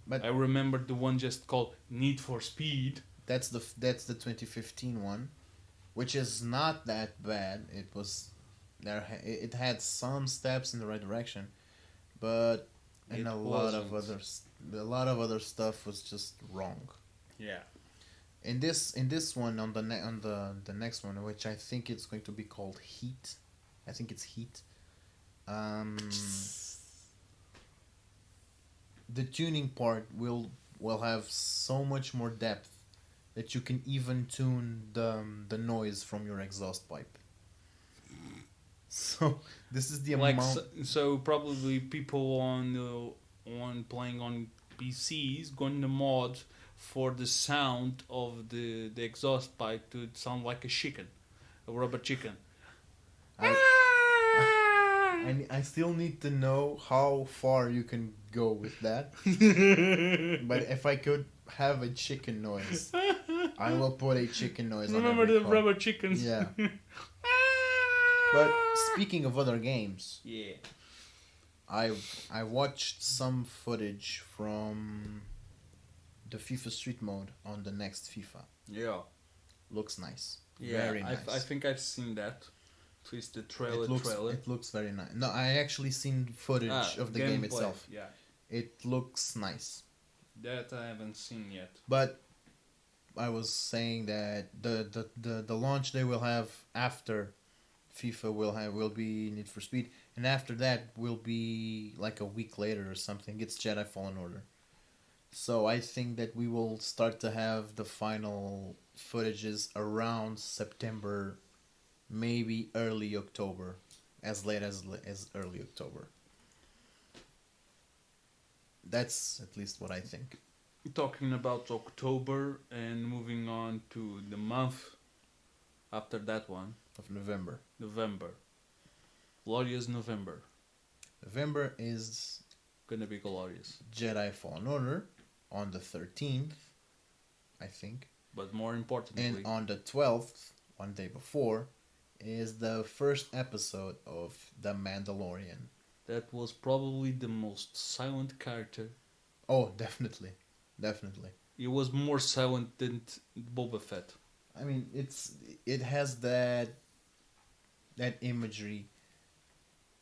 B: But
A: I remember the one just called Need for Speed.
B: that's the 2015 one, which is not that bad. It was there. It had some steps in the right direction, but and
A: It
B: a lot of
A: wasn't.
B: other stuff was just wrong.
A: Yeah.
B: In this one on the next one, which I think it's going to be called Heat. I think it's Heat. The tuning part will have so much more depth that you can even tune the noise from your exhaust pipe. So this is the
A: Like
B: amount.
A: so probably people on playing on PCs going to mod for the sound of the exhaust pipe to sound like a chicken, a rubber chicken.
B: I still need to know how far you can go with that. But if I could have a chicken noise, I will put a chicken noise.
A: Remember
B: on every
A: the
B: car.
A: rubber chickens?
B: Yeah. But speaking of other games,
A: Yeah.
B: I watched some footage from the FIFA Street Mode on the next FIFA.
A: Yeah.
B: Looks nice.
A: Yeah.
B: Very nice.
A: I think I've seen that. At least the trailer.
B: It looks very nice. No, I actually seen footage of the game
A: gameplay,
B: itself.
A: Yeah.
B: It looks nice.
A: That I haven't seen yet.
B: But I was saying that the launch they will have after FIFA will be Need for Speed, and after that will be like a week later or something. It's Jedi Fallen Order. So I think that we will start to have the final footages around September, maybe early October, as late as early October. That's at least what I think.
A: Talking about October and moving on to the month after that one,
B: Of November.
A: November. Glorious November.
B: November is
A: Gonna be glorious.
B: Jedi Fallen Order on the 13th, I think.
A: But more importantly,
B: And on the 12th, one day before, is the first episode of The Mandalorian.
A: that was probably the most silent character.
B: Oh, definitely. Definitely.
A: He was more silent than Boba Fett.
B: I mean, it has that imagery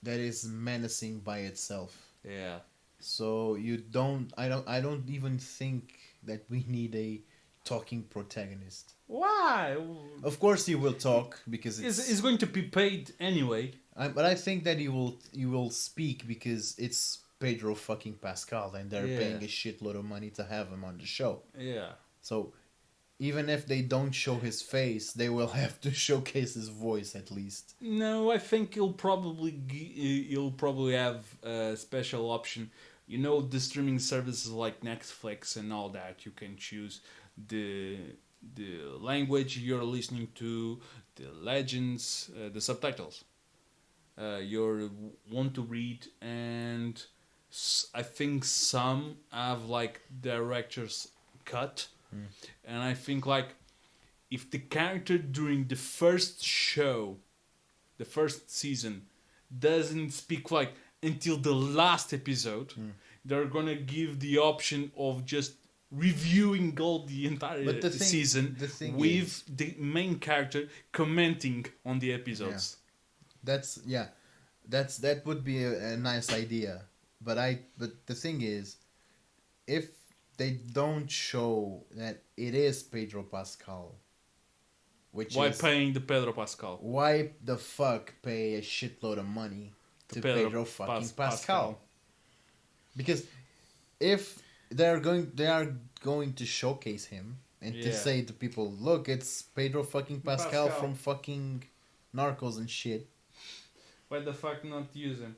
B: that is menacing by itself.
A: Yeah.
B: So I don't even think that we need a talking protagonist.
A: Why?
B: Of course he will talk because
A: He's going to be paid anyway.
B: but I think that he will speak because it's Pedro fucking Pascal and they're
A: Yeah.
B: paying a shitload of money to have him on the show.
A: Yeah.
B: So even if they don't show his face, they will have to showcase his voice at least.
A: No, I think he'll probably have a special option. You know, the streaming services like Netflix and all that. You can choose the language you're listening to, the legends, the subtitles. You want to read, and I think some have like director's cut, and I think like if the character during the first show, the first season, doesn't speak like until the last episode, they're gonna give the option of just reviewing all the entire
B: But the
A: season
B: thing
A: with
B: is-
A: the main character commenting on the episodes.
B: That would be a nice idea. But the thing is, if they don't show that it is Pedro Pascal. Which
A: Why
B: is
A: paying the Pedro Pascal?
B: why the fuck pay a shitload of money to Pedro fucking Pascal? Because if they are going to showcase him and to
A: Yeah.
B: say to people, look, it's Pedro fucking Pascal,
A: Pascal.
B: from fucking Narcos and shit.
A: Why the fuck not use him?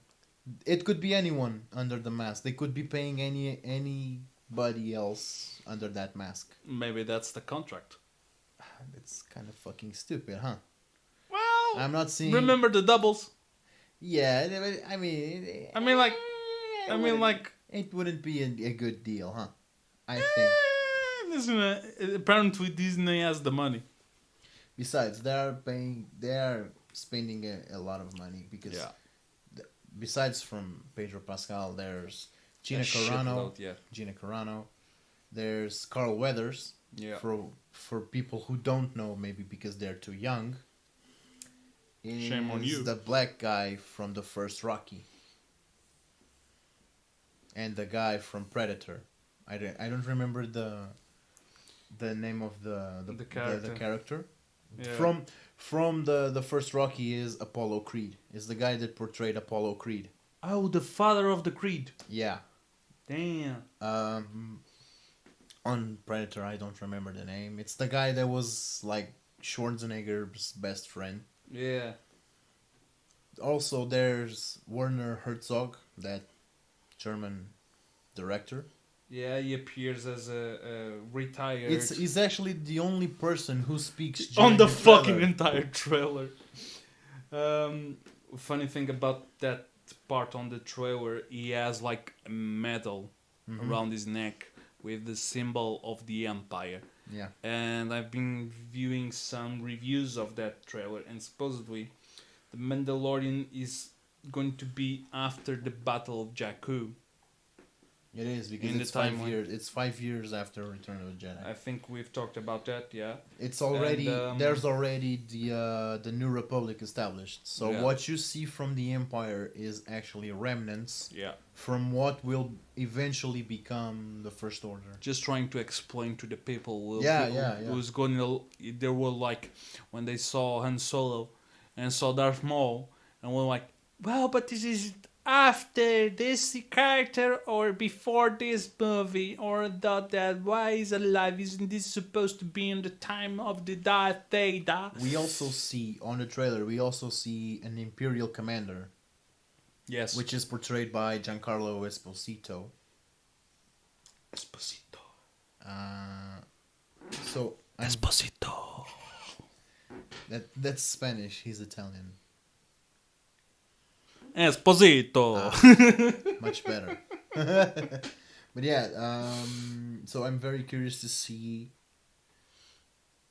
B: It could be anyone under the mask. They could be paying anybody else under that mask.
A: Maybe that's the contract.
B: It's kind of fucking stupid, huh?
A: Well,
B: I'm not seeing.
A: remember the doubles.
B: Yeah, I mean.
A: I mean, like,
B: It wouldn't be a good deal, huh? I think.
A: Listen, apparently Disney has the money.
B: Besides, they are spending a lot of money because
A: Yeah.
B: besides from Pedro Pascal, there's
A: A
B: Gina Carano.
A: shitload, yeah.
B: Gina Carano. There's Carl Weathers.
A: Yeah.
B: For people who don't know, maybe because they're too young.
A: Shame on
B: is
A: you.
B: The black guy from the first Rocky. And the guy from Predator. I don't remember the name of the character.
A: Yeah.
B: From the first Rocky is Apollo Creed. Is the guy that portrayed Apollo Creed.
A: Oh, the father of the Creed.
B: Yeah.
A: Damn.
B: On Predator, I don't remember the name. It's the guy that was like Schwarzenegger's best friend.
A: Yeah.
B: Also, there's Werner Herzog, that German director.
A: Yeah, he appears as a retired...
B: He's actually the only person who speaks
A: on
B: during
A: the
B: trailer.
A: fucking entire trailer. Funny thing about that part on the trailer, he has like a medal around his neck with the symbol of the Empire.
B: Yeah.
A: And I've been viewing some reviews of that trailer, and supposedly the Mandalorian is going to be after the Battle of Jakku.
B: It is because
A: In the
B: it's 5
A: timeline.
B: years. It's 5 years after Return of the Jedi.
A: I think we've talked about that, yeah.
B: It's already
A: And,
B: there's already the New Republic established. So
A: Yeah.
B: what you see from the Empire is actually remnants
A: Yeah.
B: from what will eventually become the First Order.
A: Just trying to explain to the people,
B: Yeah.
A: who's going to, they were like, when they saw Han Solo and saw Darth Maul, and were like, well, but this is after this character or before this movie, or that why is alive? Isn't this supposed to be in the time of the Darth Vader?
B: We also see on the trailer. We also see an Imperial commander,
A: Yes.
B: which is portrayed by Giancarlo Esposito.
A: Esposito.
B: So
A: Esposito.
B: that's Spanish. He's Italian.
A: Esposito.
B: Much better. But yeah, so I'm very curious to see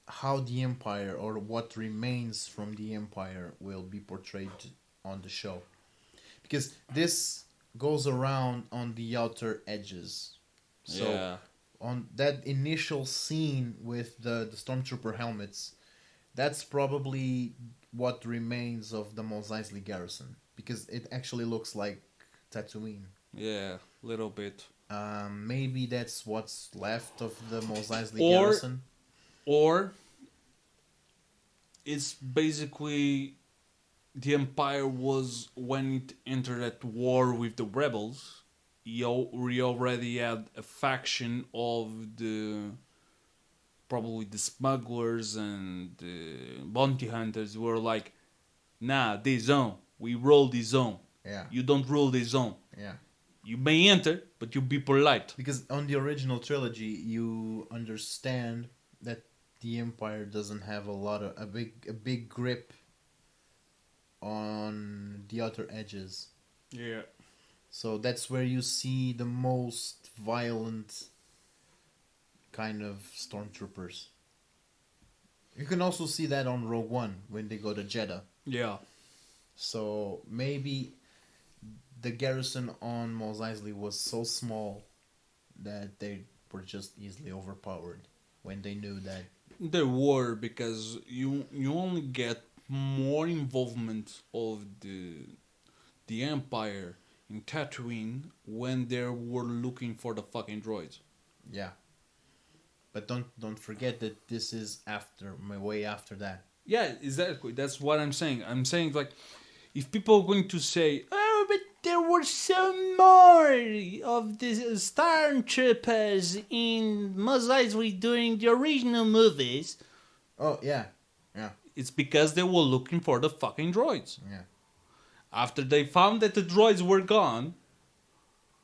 B: how the Empire, or what remains from the Empire, will be portrayed on the show. Because this goes around on the outer edges. So
A: Yeah.
B: on that initial scene with the Stormtrooper helmets, that's probably what remains of the Mos Eisley garrison. Because it actually looks like Tatooine.
A: Yeah, little bit.
B: Maybe that's what's left of the Mos Eisley
A: Or-
B: garrison.
A: Or it's basically the Empire was, when it entered at war with the rebels, we already had a faction of the probably the smugglers and the bounty hunters who were like, nah, this zone, we roll this zone.
B: Yeah,
A: You don't roll this zone.
B: yeah.
A: You may enter, but you be polite.
B: Because on the original trilogy, you understand that the Empire doesn't have a big grip on the outer edges.
A: Yeah.
B: So that's where you see the most violent kind of stormtroopers. You can also see that on Rogue One when they go to Jeddah.
A: Yeah.
B: So maybe the garrison on Mos Eisley was so small that they were just easily overpowered when they knew that.
A: There were, because you only get more involvement of the Empire in Tatooine when they were looking for the fucking droids.
B: Yeah, but don't forget that this is after way after that.
A: Yeah, exactly. That's what I'm saying. I'm saying like, if people are going to say, "Oh, but there were some more of the stormtroopers in Mos Eisley during the original movies,"
B: Oh yeah, yeah,
A: it's because they were looking for the fucking droids.
B: yeah.
A: After they found that the droids were gone,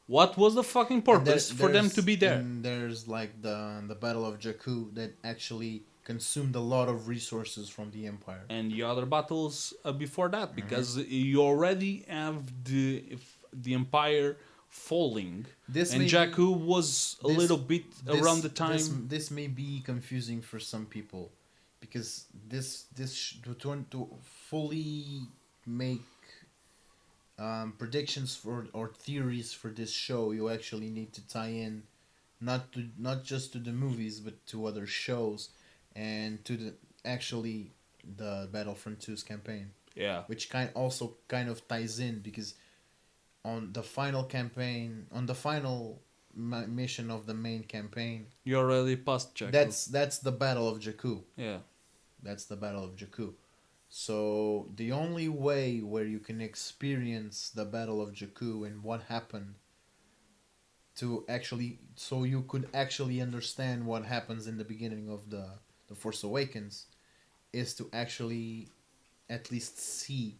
A: what was the fucking
B: And
A: purpose for them to be there?
B: And there's like the Battle of Jakku that actually consumed a lot of resources from the Empire.
A: And the other battles before that, because you already have the Empire falling,
B: This
A: and
B: may
A: Jakku was a
B: this-
A: little bit around the time.
B: This may be confusing for some people, because to fully make predictions for or theories for this show, you actually need to tie in not just to the movies but to other shows and to the Battlefront 2's campaign,
A: Yeah,
B: which kind of ties in, because on the final campaign, on the final mission of the main campaign,
A: you already passed Jakku.
B: that's the Battle of Jakku.
A: Yeah,
B: That's the Battle of Jakku. So the only way where you can experience the Battle of Jakku and what happened so you could actually understand what happens in the beginning of the Force Awakens, is to actually at least see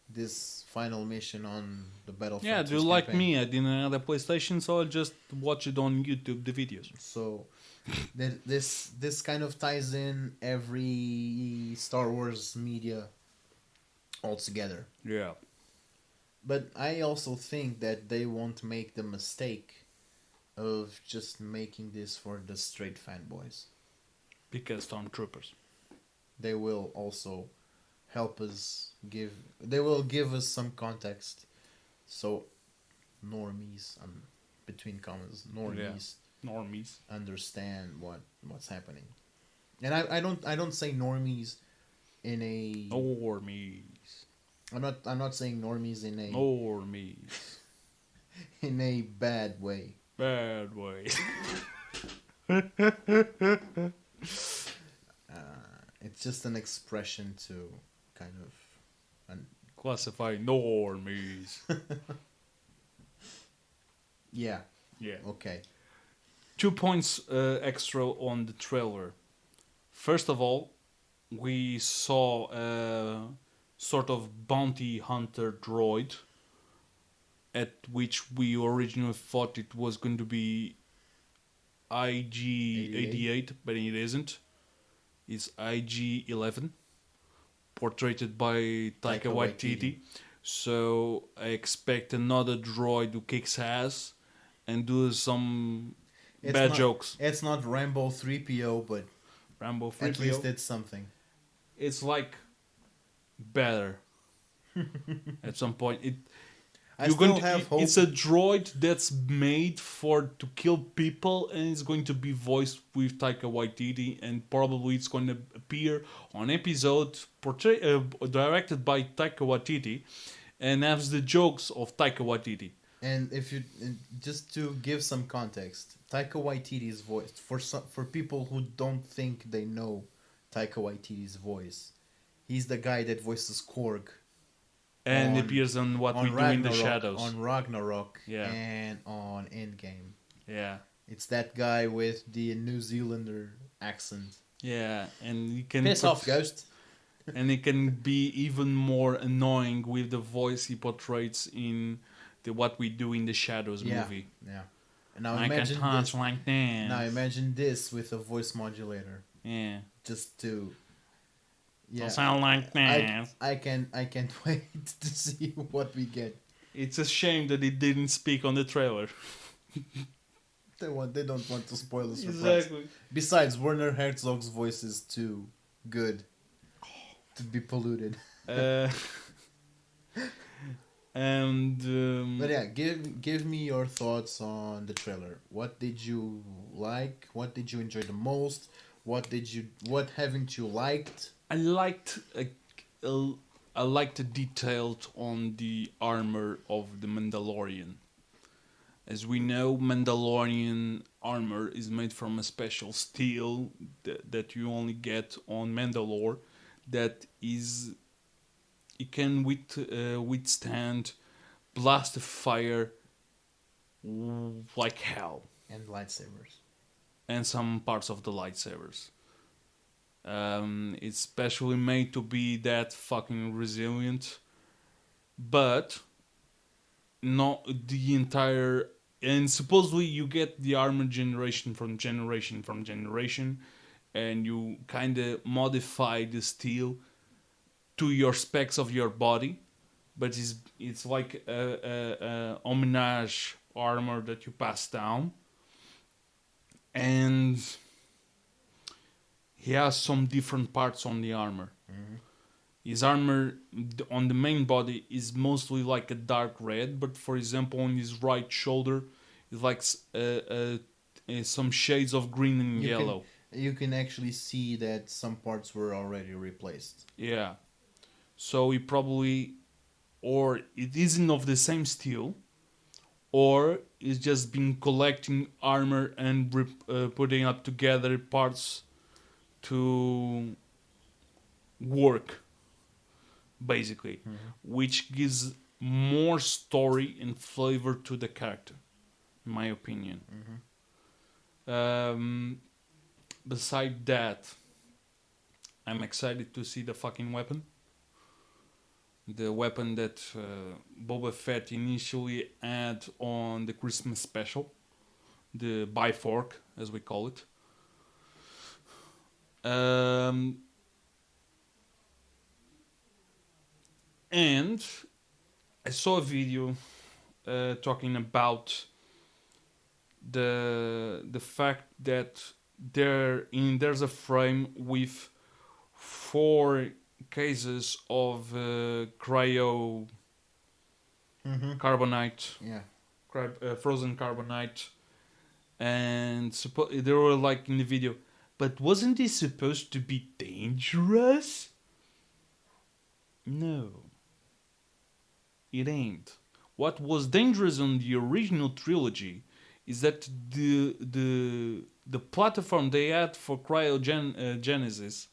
B: this final mission on the Battlefront.
A: yeah. Do you
B: 2's
A: like
B: campaign.
A: me? I didn't have a PlayStation, so I'll just watch it on YouTube, the videos.
B: So this kind of ties in every Star Wars media altogether.
A: Yeah,
B: But I also think that they won't make the mistake of just making this for the straight fanboys.
A: because stormtroopers.
B: They will also help us they will give us some context. So normies, between commas, normies,
A: Normies.
B: understand what's happening. And I don't say normies in a
A: Normies.
B: I'm not saying normies in a
A: Normies.
B: in a bad way.
A: Bad way.
B: It's just an expression to kind of
A: Classify normies.
B: yeah,
A: Yeah.
B: okay.
A: 2 points extra on the trailer. First of all, we saw a sort of bounty hunter droid, at which we originally thought it was going to be IG-88, but it isn't. It's IG-11, portrayed by Taika Waititi. So I expect another droid who kicks ass and do some bad jokes.
B: It's not Rambo 3PO, but
A: Rambo
B: at least
A: 3PO.
B: it's something.
A: It's like better. At some point,
B: I still have hope.
A: It's a droid that's made to kill people, and it's going to be voiced with Taika Waititi, and probably it's going to appear on episode directed by Taika Waititi, and has the jokes of Taika Waititi.
B: And just to give some context, Taika Waititi's voice, for people who don't think they know Taika Waititi's voice, he's the guy that voices Korg.
A: And
B: On-
A: appears on What We Do in the Shadows.
B: On Ragnarok,
A: Yeah.
B: and on Endgame.
A: Yeah.
B: It's that guy with the New Zealander accent.
A: Yeah, and he can
B: Piss off, Ghost.
A: and it can be even more annoying with the voice he portrays in the What We Do in the Shadows
B: Yeah,
A: movie.
B: yeah. And now
A: I can
B: imagine
A: touch
B: this.
A: like that.
B: Now imagine this with a voice modulator,
A: Yeah.
B: just to. Yeah,
A: Don't sound like that.
B: I can't wait to see what we get.
A: It's a shame that it didn't speak on the trailer.
B: They don't want to spoil the surprise. Besides, Werner Herzog's voice is too good to be polluted.
A: Uh, and
B: But yeah, give me your thoughts on the trailer. What did you like? What did you enjoy the most? What haven't you liked?
A: I liked the details on the armor of the Mandalorian. As we know, Mandalorian armor is made from a special steel that you only get on Mandalore. That is, it can withstand blast of fire like hell,
B: And lightsabers.
A: and some parts of the lightsabers. It's specially made to be that fucking resilient, but not the entire. And supposedly you get the armor generation, and you kind of modify the steel to your specs of your body, but it's like a homage armor that you pass down, and he has some different parts on the armor. His armor on the main body is mostly like a dark red, but for example, on his right shoulder, it's like some shades of green and yellow.
B: You can actually see that some parts were already replaced.
A: Yeah. So he probably, or it isn't of the same steel, or it's just been collecting armor and putting up together parts to work, basically, which gives more story and flavor to the character, in my opinion. Beside that, I'm excited to see the fucking weapon. The weapon that Boba Fett initially had on the Christmas special, the Bifork, as we call it. And I saw a video talking about the fact that there's a frame with 4 cases of cryo carbonite, frozen carbonite, and they were like in the video, but wasn't this supposed to be dangerous? No, it ain't. What was dangerous on the original trilogy is that the platform they had for cryogenesis,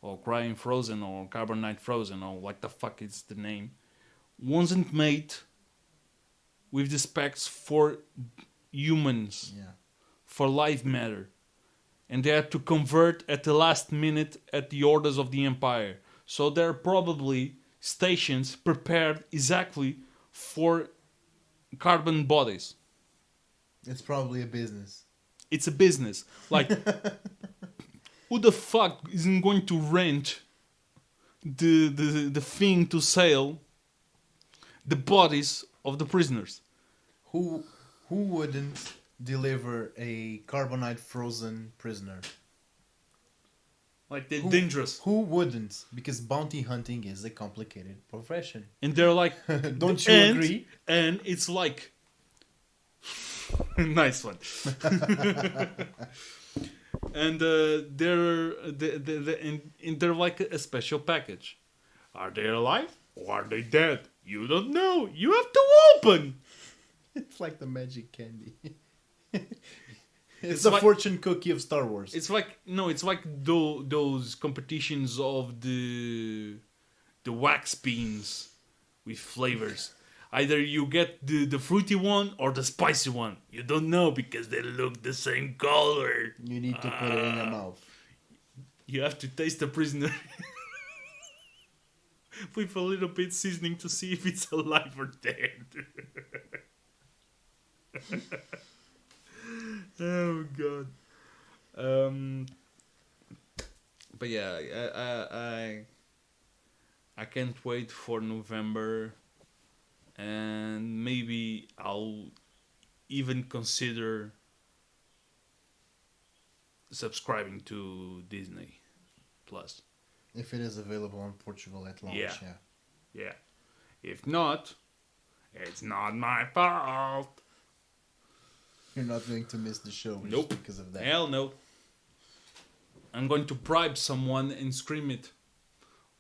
A: or cryo frozen, or carbonite frozen, or what the fuck is the name, wasn't made with the specs for humans, for live matter. And they had to convert at the last minute at the orders of the Empire. So there are probably stations prepared exactly for carbon bodies.
B: It's probably a business.
A: It's a business. Like, who the fuck isn't going to rent the thing to sell the bodies of the prisoners?
B: Who wouldn't deliver a carbonite frozen prisoner?
A: Like, they're dangerous.
B: Who wouldn't? Because bounty hunting is a complicated profession.
A: And they're like,
B: don't you agree?
A: And it's like, nice one. And they're like a special package. Are they alive or are they dead? You don't know. You have to open.
B: It's like the magic candy. It's the like, fortune cookie of Star Wars.
A: It's like those competitions of the wax beans with flavors. Either you get the fruity one or the spicy one. You don't know because they look the same color.
B: You need to put it in your mouth.
A: You have to taste the prisoner with a little bit seasoning to see if it's alive or dead. Oh god. But yeah, I can't wait for November, and maybe I'll even consider subscribing to Disney Plus.
B: If it is available in Portugal at launch,
A: yeah. If not, it's not my fault.
B: You're not going to miss the show
A: nope.
B: Because of that.
A: Hell no. I'm going to bribe someone and scream it.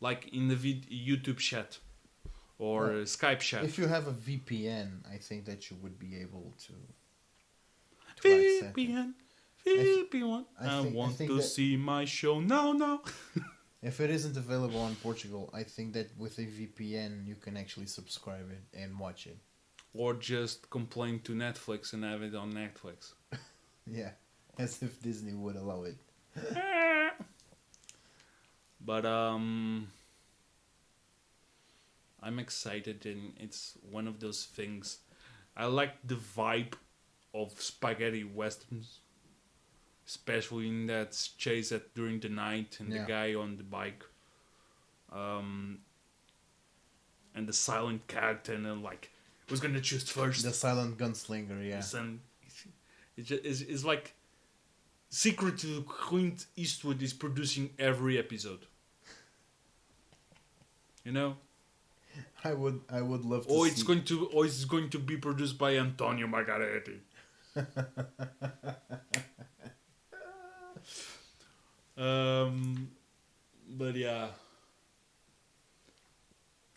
A: Like in the YouTube chat. Or Skype chat.
B: If you have a VPN, I think that you would be able to. to accept it.
A: VPN,
B: thi-
A: VPN. I
B: I
A: want
B: think
A: to
B: that
A: see my show now.
B: if it isn't available in Portugal, I think that with a VPN you can actually subscribe it and watch it.
A: Or just complain to Netflix and have it on Netflix.
B: Yeah, as if Disney would allow it.
A: But I'm excited, and it's one of those things. I like the vibe of spaghetti westerns, especially in that chase at during the night and
B: Yeah.
A: the guy on the bike, and the silent character, and then like who's gonna choose first?
B: The silent gunslinger, yeah.
A: Son, it's like secret to Clint Eastwood is producing every episode. You know.
B: I would love to
A: Or
B: see.
A: it's going to be produced by Antonio Margaretti. But yeah,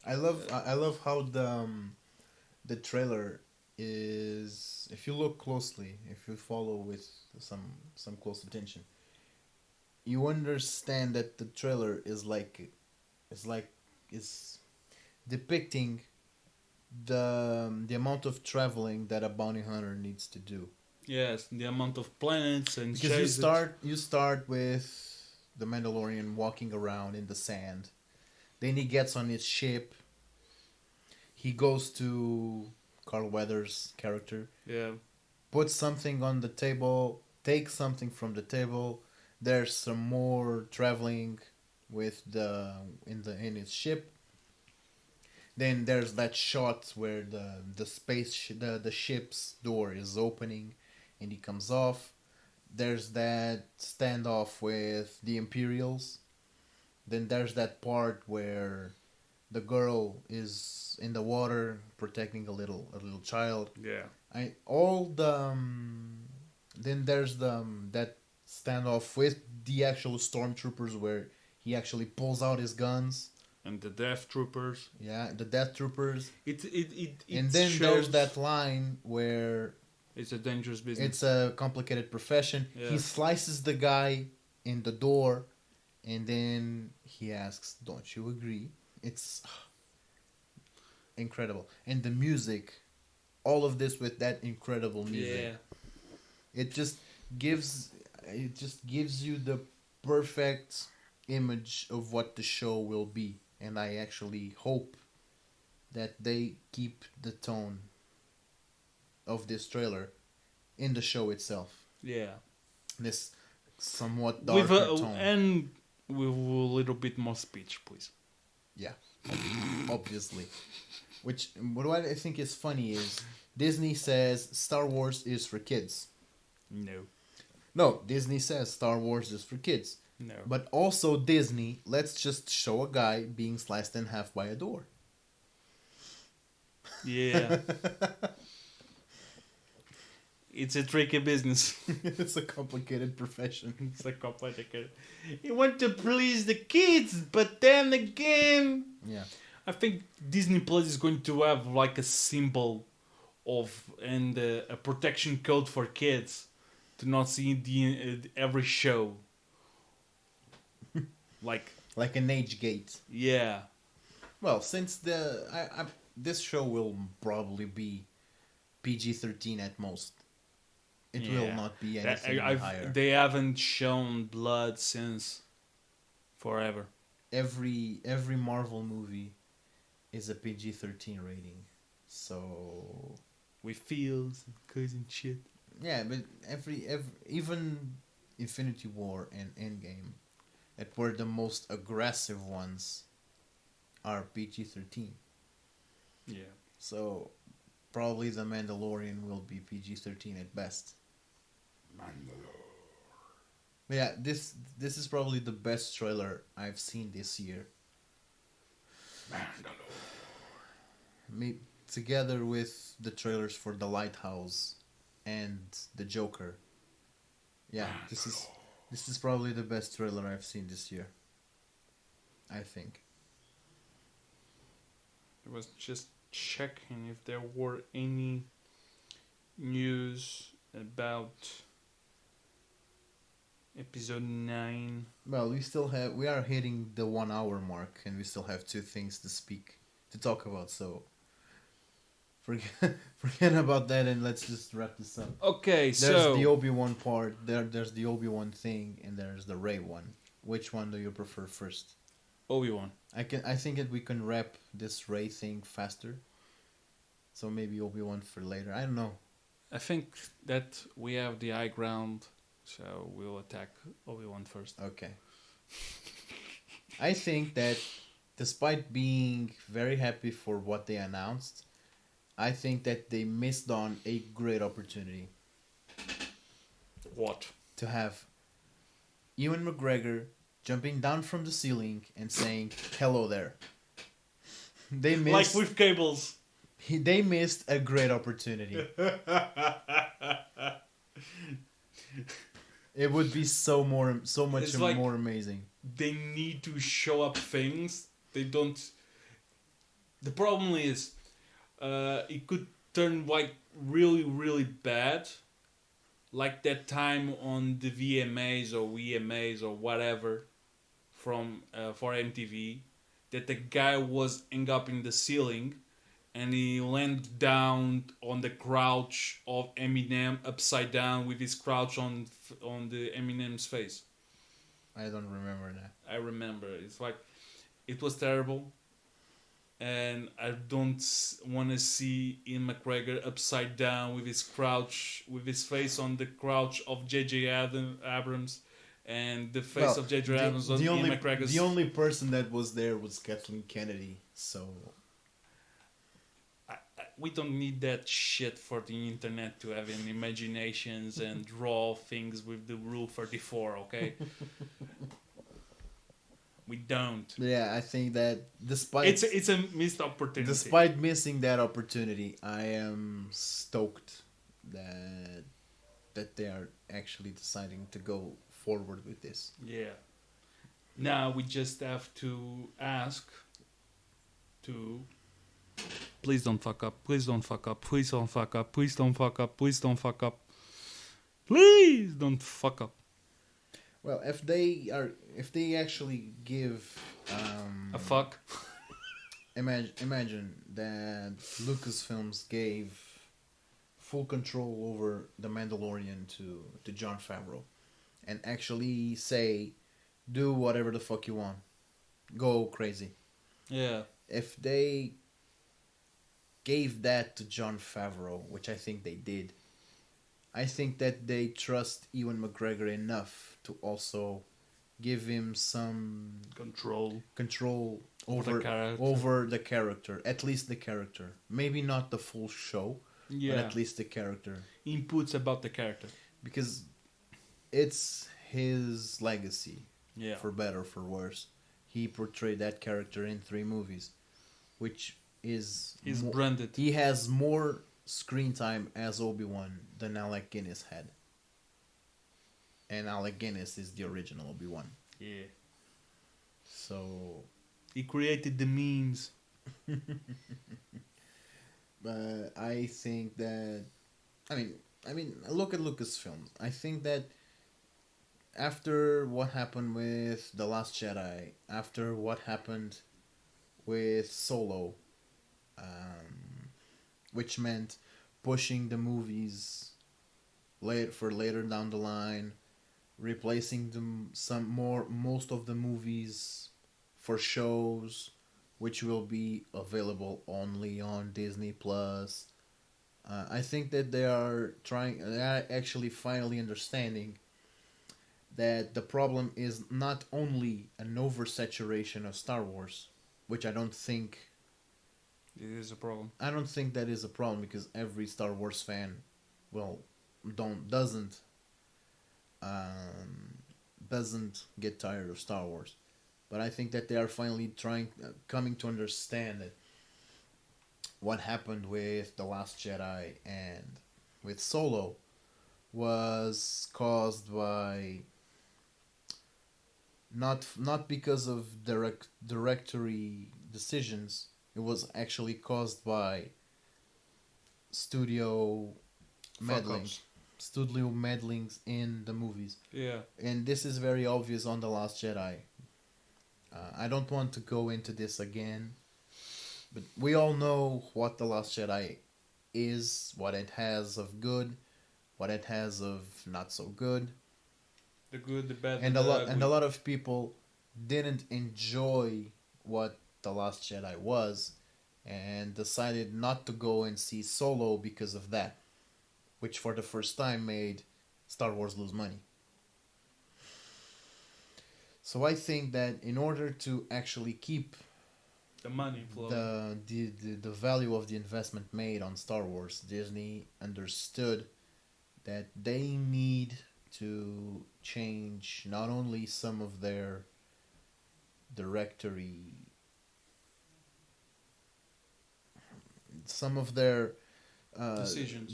B: I love how the trailer is. If you look closely, if you follow with some close attention, you understand that the trailer is depicting the amount of traveling that a bounty hunter needs to do.
A: yes, the amount of planets and
B: Because you start with the Mandalorian walking around in the sand. Then he gets on his ship. He goes to Carl Weathers' character,
A: Yeah,
B: puts something on the table, takes something from the table. There's some more traveling with in his ship. Then there's that shot where the ship's door is opening, and he comes off. There's that standoff with the Imperials. Then there's that part where the girl is in the water protecting a little child.
A: yeah,
B: Then there's that standoff with the actual stormtroopers where he actually pulls out his guns.
A: and the Death Troopers.
B: Yeah, the Death Troopers.
A: It
B: And then
A: shows
B: there's that line where
A: it's a dangerous business.
B: it's a complicated profession.
A: Yeah.
B: He slices the guy in the door, and then he asks, "Don't you agree?" It's incredible, and the music, all of this with that incredible music.
A: Yeah,
B: It just gives you the perfect image of what the show will be, and I actually hope that they keep the tone of this trailer in the show itself.
A: yeah.
B: This somewhat
A: With
B: darker
A: a,
B: tone.
A: and with a little bit more speech, please.
B: Yeah, obviously. Which, what I think is funny is Disney says Star Wars is for kids.
A: No,
B: No, Disney says Star Wars is for kids.
A: no.
B: But also Disney, let's just show a guy being sliced in half by a door.
A: Yeah. It's a tricky business.
B: It's a complicated profession.
A: It's a complicated. You want to please the kids, but then again,
B: Yeah.
A: I think Disney Plus is going to have like a symbol of and a protection code for kids to not see every show. Like,
B: Like an age gate.
A: yeah,
B: Well, since this show will probably be PG-13 at most. It will
A: Yeah.
B: not be anything higher.
A: they haven't shown blood since forever.
B: Every Marvel movie is a PG-13 rating. So
A: With feels and cuz and shit.
B: yeah, but every even Infinity War and Endgame, that were the most aggressive ones, are PG-13.
A: Yeah.
B: So probably The Mandalorian will be PG-13 at best. But yeah, this is probably the best trailer I've seen this year. Together with the trailers for The Lighthouse and The Joker. Yeah, this is probably the best trailer I've seen this year. I think.
A: I was just checking if there were any news about episode 9.
B: Well, we are hitting the 1 hour mark, and we still have two things to talk about. So forget forget about that, and let's just wrap this up.
A: Okay,
B: There's the Obi-Wan part. There's the Obi-Wan thing, and there's the Rey one. Which one do you prefer first?
A: Obi-Wan.
B: I think that we can wrap this Rey thing faster. So maybe Obi-Wan for later. I don't know.
A: I think that we have the high ground, so we'll attack Obi-Wan first.
B: Okay. I think that despite being very happy for what they announced, I think that they missed on a great opportunity
A: What?
B: to have Ewan McGregor jumping down from the ceiling and saying hello there. They missed
A: Like with cables.
B: they missed a great opportunity. It would be so much
A: It's like-
B: more amazing.
A: They need to show up things. They don't. The problem is, it could turn like really, really bad. Like that time on the VMAs or VMAs or whatever from for MTV, that the guy was hung up in the ceiling, and he landed down on the crouch of Eminem upside down with his crouch on the Eminem's face.
B: I don't remember that.
A: I remember. It's like it was terrible, and I don't want to see Ian McGregor upside down with his crouch, with his face on the crouch of J.J. Abrams, and the face
B: Well,
A: of J.J. Abrams on
B: the
A: Ian
B: only
A: McGregor's.
B: the only person that was there was Kathleen Kennedy. So
A: We don't need that shit for the internet to have an imaginations and draw things with the Rule 34. Okay. We don't.
B: yeah, I think that despite
A: It's a missed opportunity.
B: despite missing that opportunity, I am stoked that they are actually deciding to go forward with this.
A: Yeah. Now we just have to ask to. Please don't fuck up. Please don't fuck up. Please don't fuck up. Please don't fuck up. Please don't fuck up. Please don't fuck up.
B: Well, if they actually give
A: A fuck.
B: imagine that Lucasfilms gave full control over the Mandalorian to Jon Favreau, and actually say, do whatever the fuck you want, go crazy.
A: Yeah.
B: If they gave that to Jon Favreau, which I think they did, I think that they trust Ewan McGregor enough to also give him some
A: Control.
B: control
A: The character.
B: over the character, at least the character. Maybe not the full show,
A: Yeah.
B: but at least the character,
A: Inputs about the character.
B: because it's his legacy,
A: Yeah.
B: for better or for worse. He portrayed that character in 3 movies, which is
A: He's
B: mo-
A: branded.
B: he has more screen time as Obi-Wan than Alec Guinness had. And Alec Guinness is the original Obi-Wan.
A: Yeah.
B: So,
A: He created the memes.
B: but I think that I mean look at Lucasfilm. I think that after what happened with The Last Jedi, after what happened with Solo, which meant pushing the movies later down the line, replacing most of the movies for shows, which will be available only on Disney Plus. I think that they are actually finally understanding that the problem is not only an oversaturation of Star Wars, which I don't think
A: It is a problem.
B: that is a problem, because every Star Wars fan, well, doesn't get tired of Star Wars, but I think that they are finally coming to understand that what happened with The Last Jedi and with Solo was caused by not because of directory decisions. It was actually caused by studio meddling.
A: Fuck-ups.
B: studio meddlings in the movies,
A: Yeah.
B: and this is very obvious on The Last Jedi. I don't want to go into this again, but we all know what The Last Jedi is, what it has of good, what it has of not so good,
A: The good, the bad,
B: and
A: and
B: a
A: the
B: lot
A: ugly.
B: and a lot of people didn't enjoy what The Last Jedi was, and decided not to go and see Solo because of that, which for the first time made Star Wars lose money. So I think that in order to actually keep
A: The money flow.
B: the value of the investment made on Star Wars, Disney understood that they need to change not only some of their directory, some of their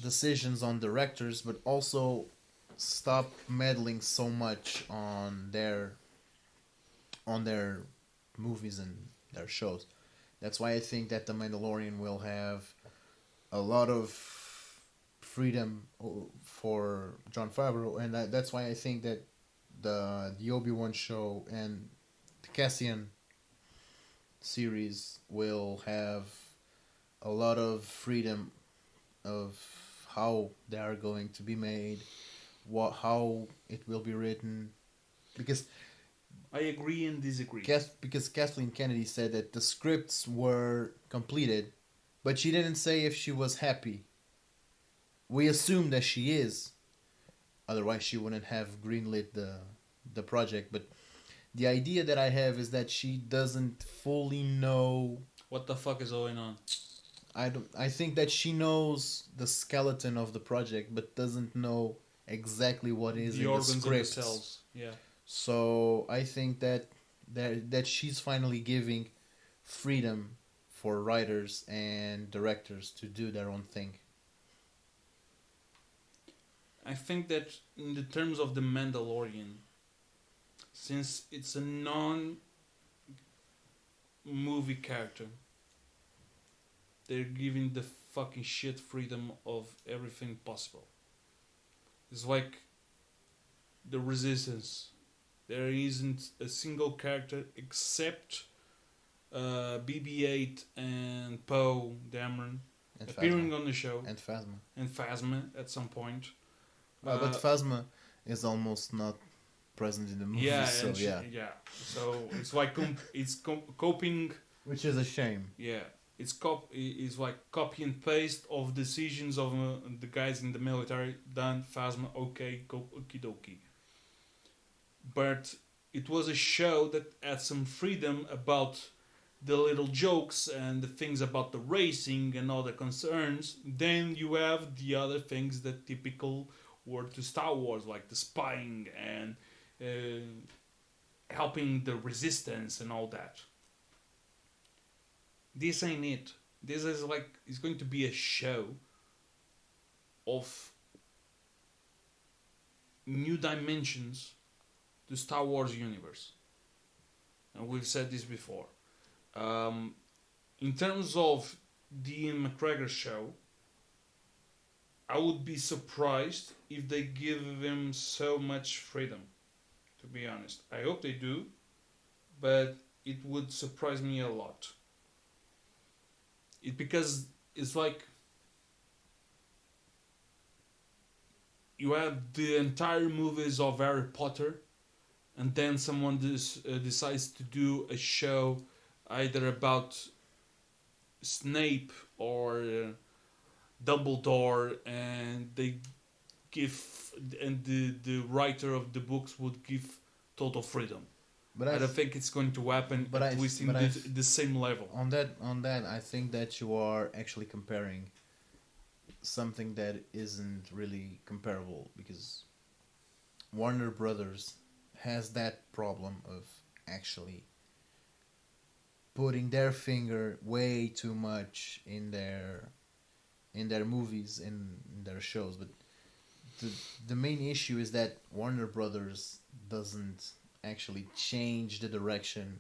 B: decisions on directors, but also stop meddling so much on their movies and their shows. That's why I think that The Mandalorian will have a lot of freedom for Jon Favreau, and that's why I think that the Obi-Wan show and the Cassian series will have a lot of freedom of how they are going to be made, how it will be written, because
A: I agree and disagree.
B: because Kathleen Kennedy said that the scripts were completed, but she didn't say if she was happy. We assume that she is, otherwise she wouldn't have greenlit the project. But the idea that I have is that she doesn't fully know.
A: What the fuck is going on?
B: I think that she knows the skeleton of the project, but doesn't know exactly what is
A: The
B: in the
A: organs and the
B: scripts.
A: cells. Yeah.
B: So I think that she's finally giving freedom for writers and directors to do their own thing.
A: I think that in the terms of the Mandalorian, since it's a non-movie character, they're giving the fucking shit freedom of everything possible. It's like the Resistance. There isn't a single character except BB-8 and Poe Dameron
B: And
A: appearing
B: Phasma.
A: on the show,
B: And Phasma.
A: and Phasma at some point.
B: But Phasma is almost not present in the movie,
A: Yeah,
B: so
A: and
B: yeah.
A: So it's like coping.
B: Which is a shame.
A: Yeah, it's like copy and paste of decisions of the guys in the military. Done. Phasma. Okay. Go. Okie dokie. But it was a show that had some freedom about the little jokes and the things about the racing and all the concerns. Then you have the other things that typical were to Star Wars, like the spying and helping the resistance and all that. This ain't it. This is like, it's going to be a show of new dimensions to Star Wars universe. And we've said this before. In terms of the Ian McGregor show, I would be surprised if they give him so much freedom, to be honest. I hope they do, but it would surprise me a lot. Because it's like you have the entire movies of Harry Potter, and then someone decides to do a show either about Snape or Dumbledore, and they give, and the writer of the books would give total freedom.
B: But
A: I don't think it's going to happen,
B: but
A: at
B: I-
A: least in
B: but I-
A: the same level.
B: on that, I think that you are actually comparing something that isn't really comparable, because Warner Brothers has that problem of actually putting their finger way too much in their movies, in their shows. But the main issue is that Warner Brothers doesn't actually change the direction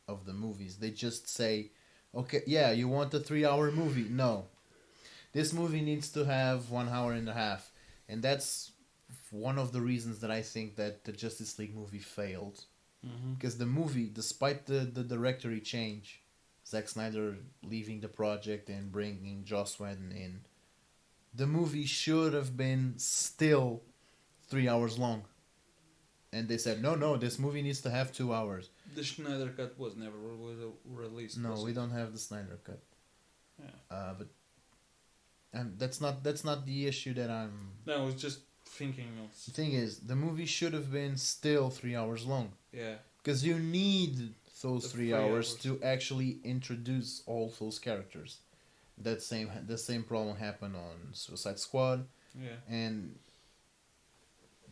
B: of the movies. They just say, okay, yeah, you want a 3-hour movie? No. This movie needs to have 1 hour and a half. and that's one of the reasons that I think that the Justice League movie failed.
A: Mm-hmm.
B: Because the movie, despite the directory change, Zack Snyder leaving the project and bringing Joss Whedon in, the movie should have been still 3 hours long. And they said, no, this movie needs to have 2 hours.
A: The Schneider cut was never released.
B: No,
A: was
B: we
A: it?
B: don't have the Snyder cut.
A: Yeah.
B: But and that's not the issue that I'm.
A: No, I was just thinking
B: The
A: of.
B: thing is, the movie should have been still 3 hours long.
A: Yeah.
B: Because you need those
A: The
B: 3 hours
A: 3 hours.
B: to actually introduce all those characters. The same problem happened on Suicide Squad,
A: Yeah.
B: and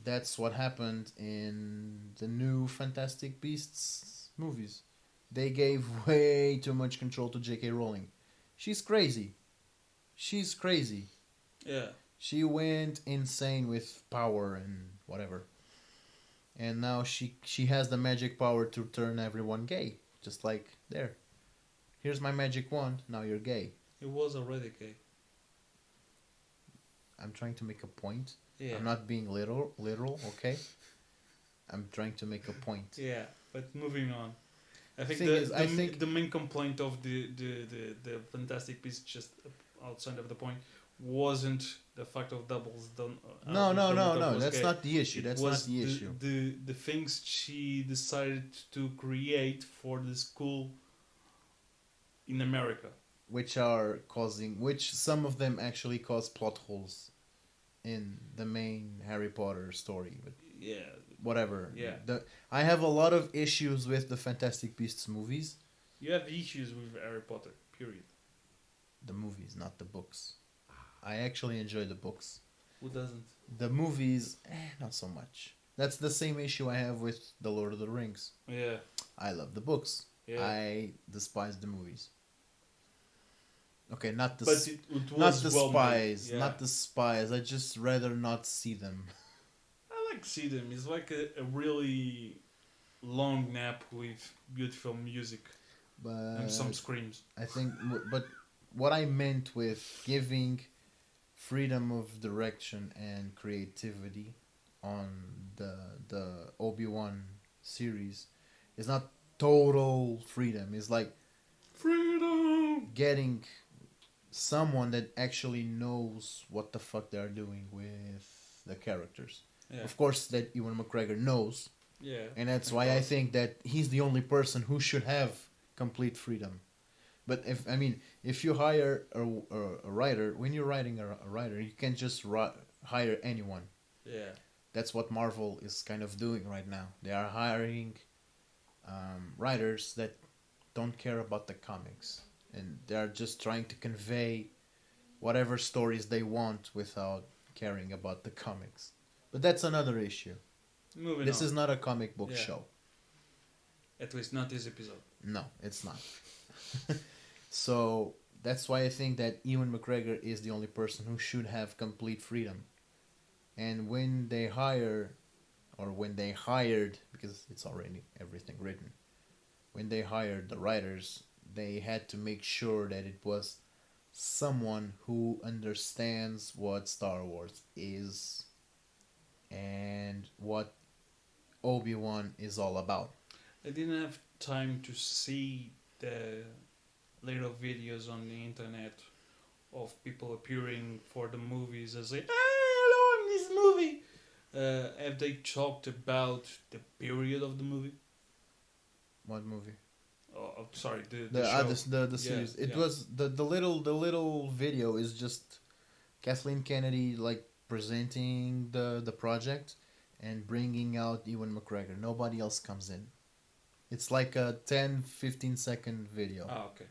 B: that's what happened in the new Fantastic Beasts movies. They gave way too much control to J.K. Rowling. She's crazy. She's crazy.
A: Yeah.
B: She went insane with power and whatever. And now she has the magic power to turn everyone gay. Just like there. Here's my magic wand, now you're gay.
A: It was already gay.
B: I'm trying to make a point.
A: Yeah.
B: I'm not being literal, okay? I'm trying to make a point.
A: Yeah, but moving on. I think
B: Thing is, I think-
A: the main complaint of the Fantastic Beasts, just outside of the point, wasn't the fact of doubles done.
B: No. That's not the issue.
A: It
B: That's
A: was
B: not the issue.
A: The things she decided to create for the school in America.
B: Which some of them actually cause plot holes in the main Harry Potter story. But
A: Yeah.
B: whatever.
A: Yeah.
B: I have a lot of issues with the Fantastic Beasts movies.
A: You have issues with Harry Potter, period.
B: The movies, not the books. I actually enjoy the books.
A: Who doesn't?
B: The movies, not so much. That's the same issue I have with The Lord of the Rings.
A: Yeah.
B: I love the books.
A: Yeah.
B: I despise the movies. Okay, not the
A: But it was
B: not the
A: well made.
B: spies,
A: Yeah.
B: not the spies. I just rather not see them.
A: I like see them. It's like a really long nap with beautiful music
B: But
A: and some screams.
B: I think, but what I meant with giving freedom of direction and creativity on the Obi-Wan series is not total freedom. It's like
A: Freedom.
B: getting someone that actually knows what the fuck they're doing with the characters.
A: Yeah.
B: Of course, that Ewan McGregor knows,
A: Yeah.
B: and that's
A: Thank
B: why I
A: God.
B: think that he's the only person who should have complete freedom. But if you hire a writer, when you're writing a writer, you can't just hire anyone.
A: Yeah.
B: That's what Marvel is kind of doing right now. They are hiring writers that don't care about the comics, and they are just trying to convey whatever stories they want without caring about the comics. But that's another issue.
A: Moving
B: This
A: on.
B: is not a comic book
A: Yeah.
B: show.
A: At least not this episode.
B: No, it's not. So that's why I think that Ewan McGregor is the only person who should have complete freedom. And when they hire, or when they hired, because it's already everything written, when they hired the writers, they had to make sure that it was someone who understands what Star Wars is and what Obi-Wan is all about.
A: I didn't have time to see the little videos on the internet of people appearing for the movies as like, hello, I'm this movie. Have they talked about the period of the movie?
B: What movie?
A: Oh, sorry, the
B: The
A: show.
B: the series. It
A: yeah.
B: was the little video is just Kathleen Kennedy like presenting the project and bringing out Ewan McGregor. Nobody else comes in. It's like a 10-15 second video.
A: Ah, okay.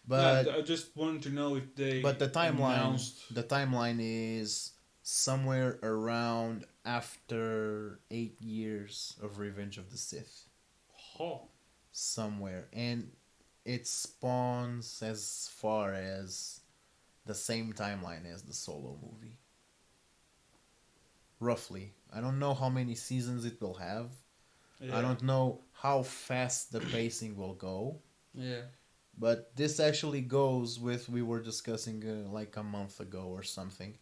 B: But
A: No, I just wanted to know if they.
B: but the
A: announced-
B: timeline is somewhere around after 8 years of Revenge of the Sith.
A: Oh,
B: Somewhere, and it spawns as far as the same timeline as the Solo movie. Roughly. I don't know how many seasons it will have.
A: yeah.
B: I don't know how fast the pacing will go.
A: Yeah.
B: But this actually goes with we were discussing like a month ago or something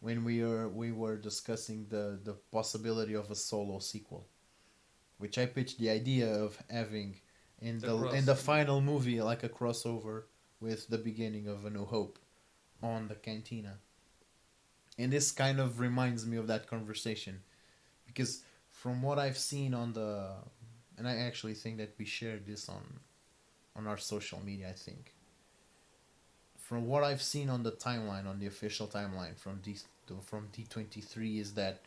B: when we were discussing the possibility of a Solo sequel, which I pitched the idea of having in the final movie like a crossover with the beginning of A New Hope on the cantina. And this kind of reminds me of that conversation because from what I've seen on the, and I actually think that we shared this on our social media, I think. From what I've seen on the timeline, on the official timeline from D23, is that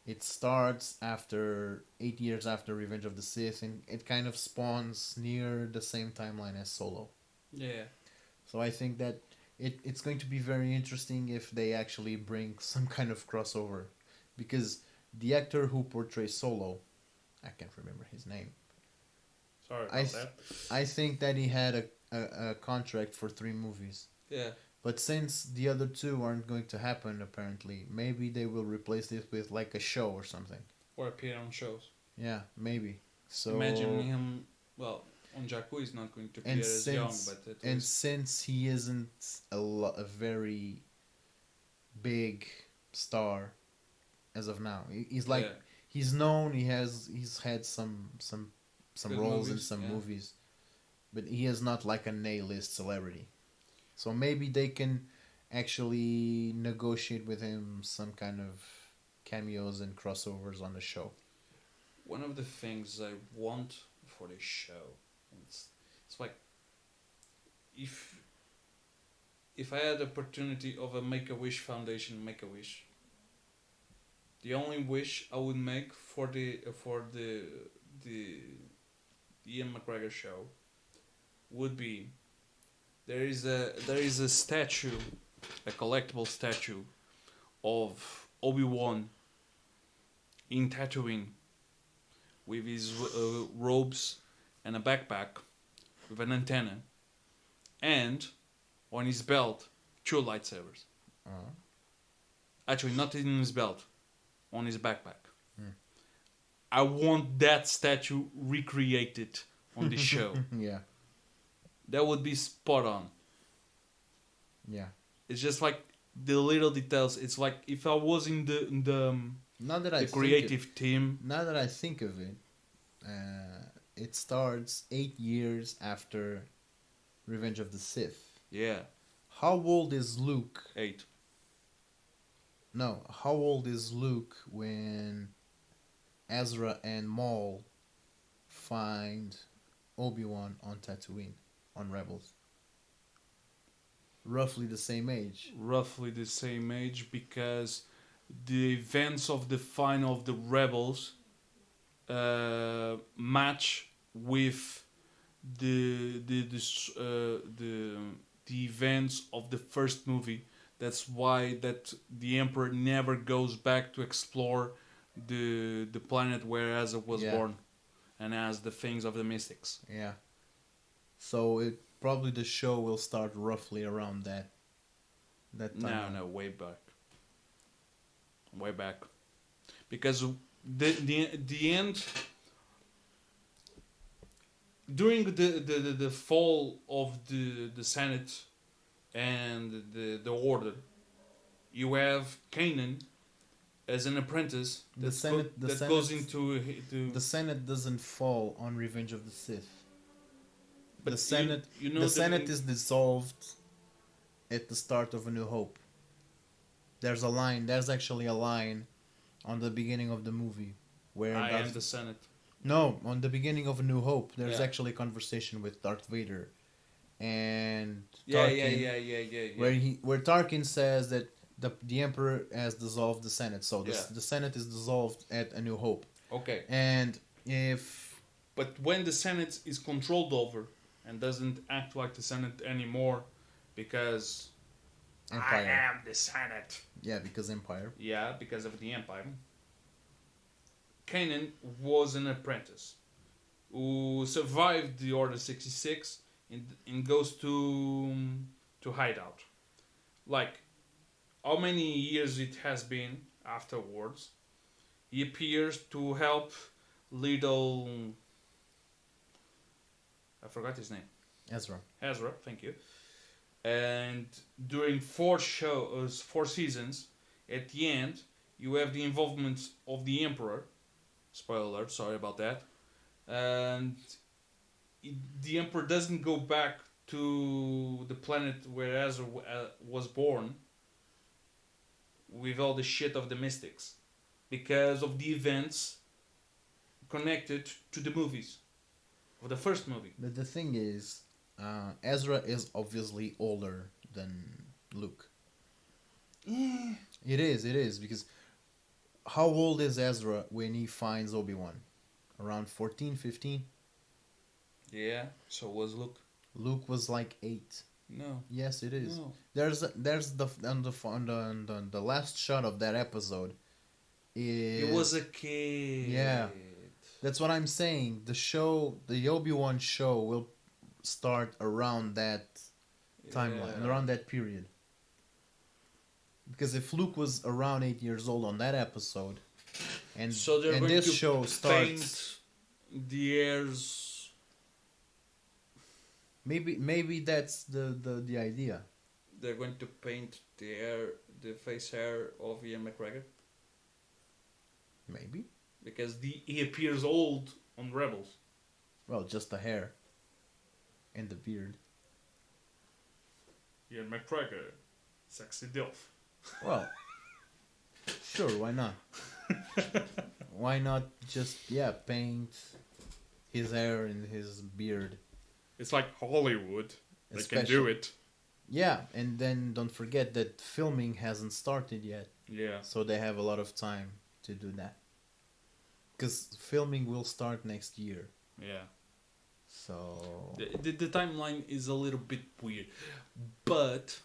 B: it starts after 8 years after Revenge of the Sith, and it kind of spawns near the same timeline as Solo.
A: Yeah.
B: So I think that it's going to be very interesting if they actually bring some kind of crossover, because the actor who portrays Solo, I can't remember his name.
A: Sorry about that.
B: I think that he had a contract for 3 movies.
A: Yeah.
B: But since the other 2 aren't going to happen, apparently, maybe they will replace this with like a show or something.
A: Or appear on shows.
B: Yeah, maybe. So
A: imagine him. Well, on Jakku is not going to appear as young, but
B: since he isn't a very big star as of now, he's like he's known. He's had some
A: good
B: roles
A: movies,
B: in some movies, but he is not like an A-list celebrity. So maybe they can actually negotiate with him some kind of cameos and crossovers on the show.
A: One of the things I want for this show, it's like if I had the opportunity of a Make-A-Wish Foundation, Make-A-Wish, the only wish I would make for the Ian McGregor show would be there is a statue, a collectible statue of Obi-Wan in Tatooine with his robes and a backpack with an antenna, and on his belt 2 lightsabers. Actually, not in his belt, on his backpack. I want that statue recreated on the show.
B: Yeah.
A: That would be spot on.
B: Yeah.
A: It's just like the little details. It's like if I was in the
B: now that I
A: creative team.
B: Now that I think of it, it starts 8 years after Revenge of the Sith.
A: Yeah.
B: How old is Luke?
A: 8.
B: No, how old is Luke when Ezra and Maul find Obi-Wan on Tatooine, on Rebels? Roughly the same age.
A: Roughly the same age, because the events of the final of the Rebels match with the events of the first movie. That's why that the Emperor never goes back to explore the planet where Ezra was born, and as the things of the mystics.
B: Yeah. So probably the show will start roughly around that time.
A: No, way back, because the end during the fall of the Senate and the Order, you have Kanan as an apprentice that goes into
B: the Senate doesn't fall on Revenge of the Sith. But the Senate,
A: the
B: Senate is dissolved at the start of A New Hope. There's actually a line on the beginning of the movie where
A: I am the Senate.
B: No, on the beginning of A New Hope, there's actually a conversation with Darth Vader and Tarkin. Where Tarkin says that the Emperor has dissolved the Senate, so the Senate is dissolved at A New Hope.
A: Okay.
B: And
A: but when the Senate is controlled over and doesn't act like the Senate anymore, because
B: Empire.
A: I am the Senate.
B: Yeah, because Empire.
A: Yeah, because of the Empire. Kanan was an apprentice who survived the Order 66 and goes to hideout. Like, how many years it has been afterwards, he appears to help little... I forgot his name.
B: Ezra,
A: thank you. And during 4 seasons, At the end, you have the involvement of the Emperor. Spoiler alert, sorry about that. And the Emperor doesn't go back to the planet where Ezra was born with all the shit of the Mystics because of the events connected to the movies, of the first movie.
B: But the thing is, Ezra is obviously older than Luke. It is, because how old is Ezra when he finds Obi-Wan? Around 14, 15?
A: Yeah, so was Luke.
B: Luke was like 8.
A: No.
B: Yes, it is.
A: No.
B: There's on the last shot of that episode.
A: He was a kid.
B: Yeah. That's what I'm saying. The Obi-Wan show will start around that timeline,
A: Yeah.
B: around that period. Because if Luke was around 8 years old on that episode, and
A: So they're going
B: this
A: to
B: show starts,
A: paint the heirs.
B: maybe that's the idea.
A: They're going to paint the face hair of Ian McGregor
B: Maybe.
A: because he appears old on Rebels.
B: Well, just the hair and the beard.
A: Ian McGregor, sexy dilf.
B: Well, sure, why not? Why not just paint his hair and his beard?
A: It's like Hollywood. They can
B: Especially-
A: do it.
B: Yeah, and then don't forget that filming hasn't started yet,
A: Yeah.
B: so they have a lot of time to do that. Because filming will start next year,
A: Yeah.
B: so
A: The timeline is a little bit weird, but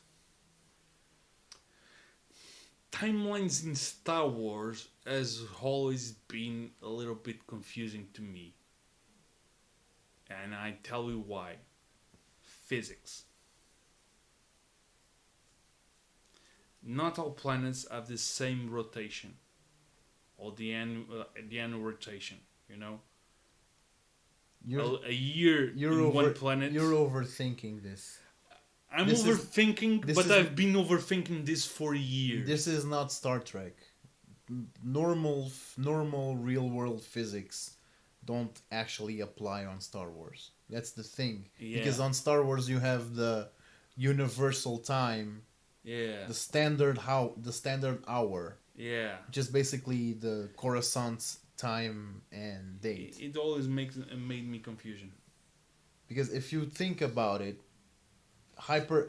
A: timelines in Star Wars has always been a little bit confusing to me, and I tell you why. Physics. Not all planets have the same rotation, or the annual rotation. You know, a year in one planet.
B: You're overthinking this.
A: I'm
B: This is-
A: overthinking,
B: this
A: but
B: is-
A: I've been overthinking this for years.
B: This is not Star Trek. Normal real world physics don't actually apply on Star Wars. That's the thing.
A: Yeah.
B: Because on Star Wars you have the universal time,
A: Yeah,
B: the standard hour,
A: yeah.
B: which is basically the Coruscant's time and date.
A: It always made me confusion.
B: Because if you think about it, hyperdrive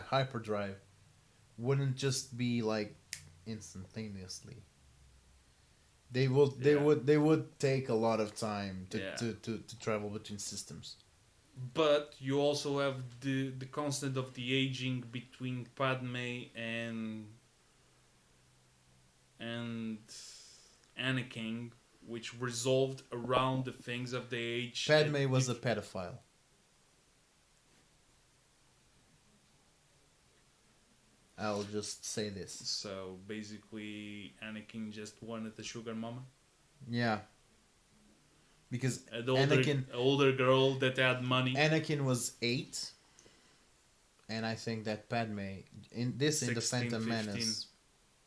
B: hyperdrive wouldn't just be like instantaneously. They would take a lot of time to travel between systems.
A: But you also have the constant of the aging between Padme and Anakin, which resolved around the things of the age.
B: Padme was a pedophile. I'll just say this.
A: So basically, Anakin just wanted a sugar mama.
B: Yeah. Because
A: An older girl that had money.
B: Anakin was 8, and I think that Padme in the
A: 16,
B: Phantom
A: 15.
B: Menace,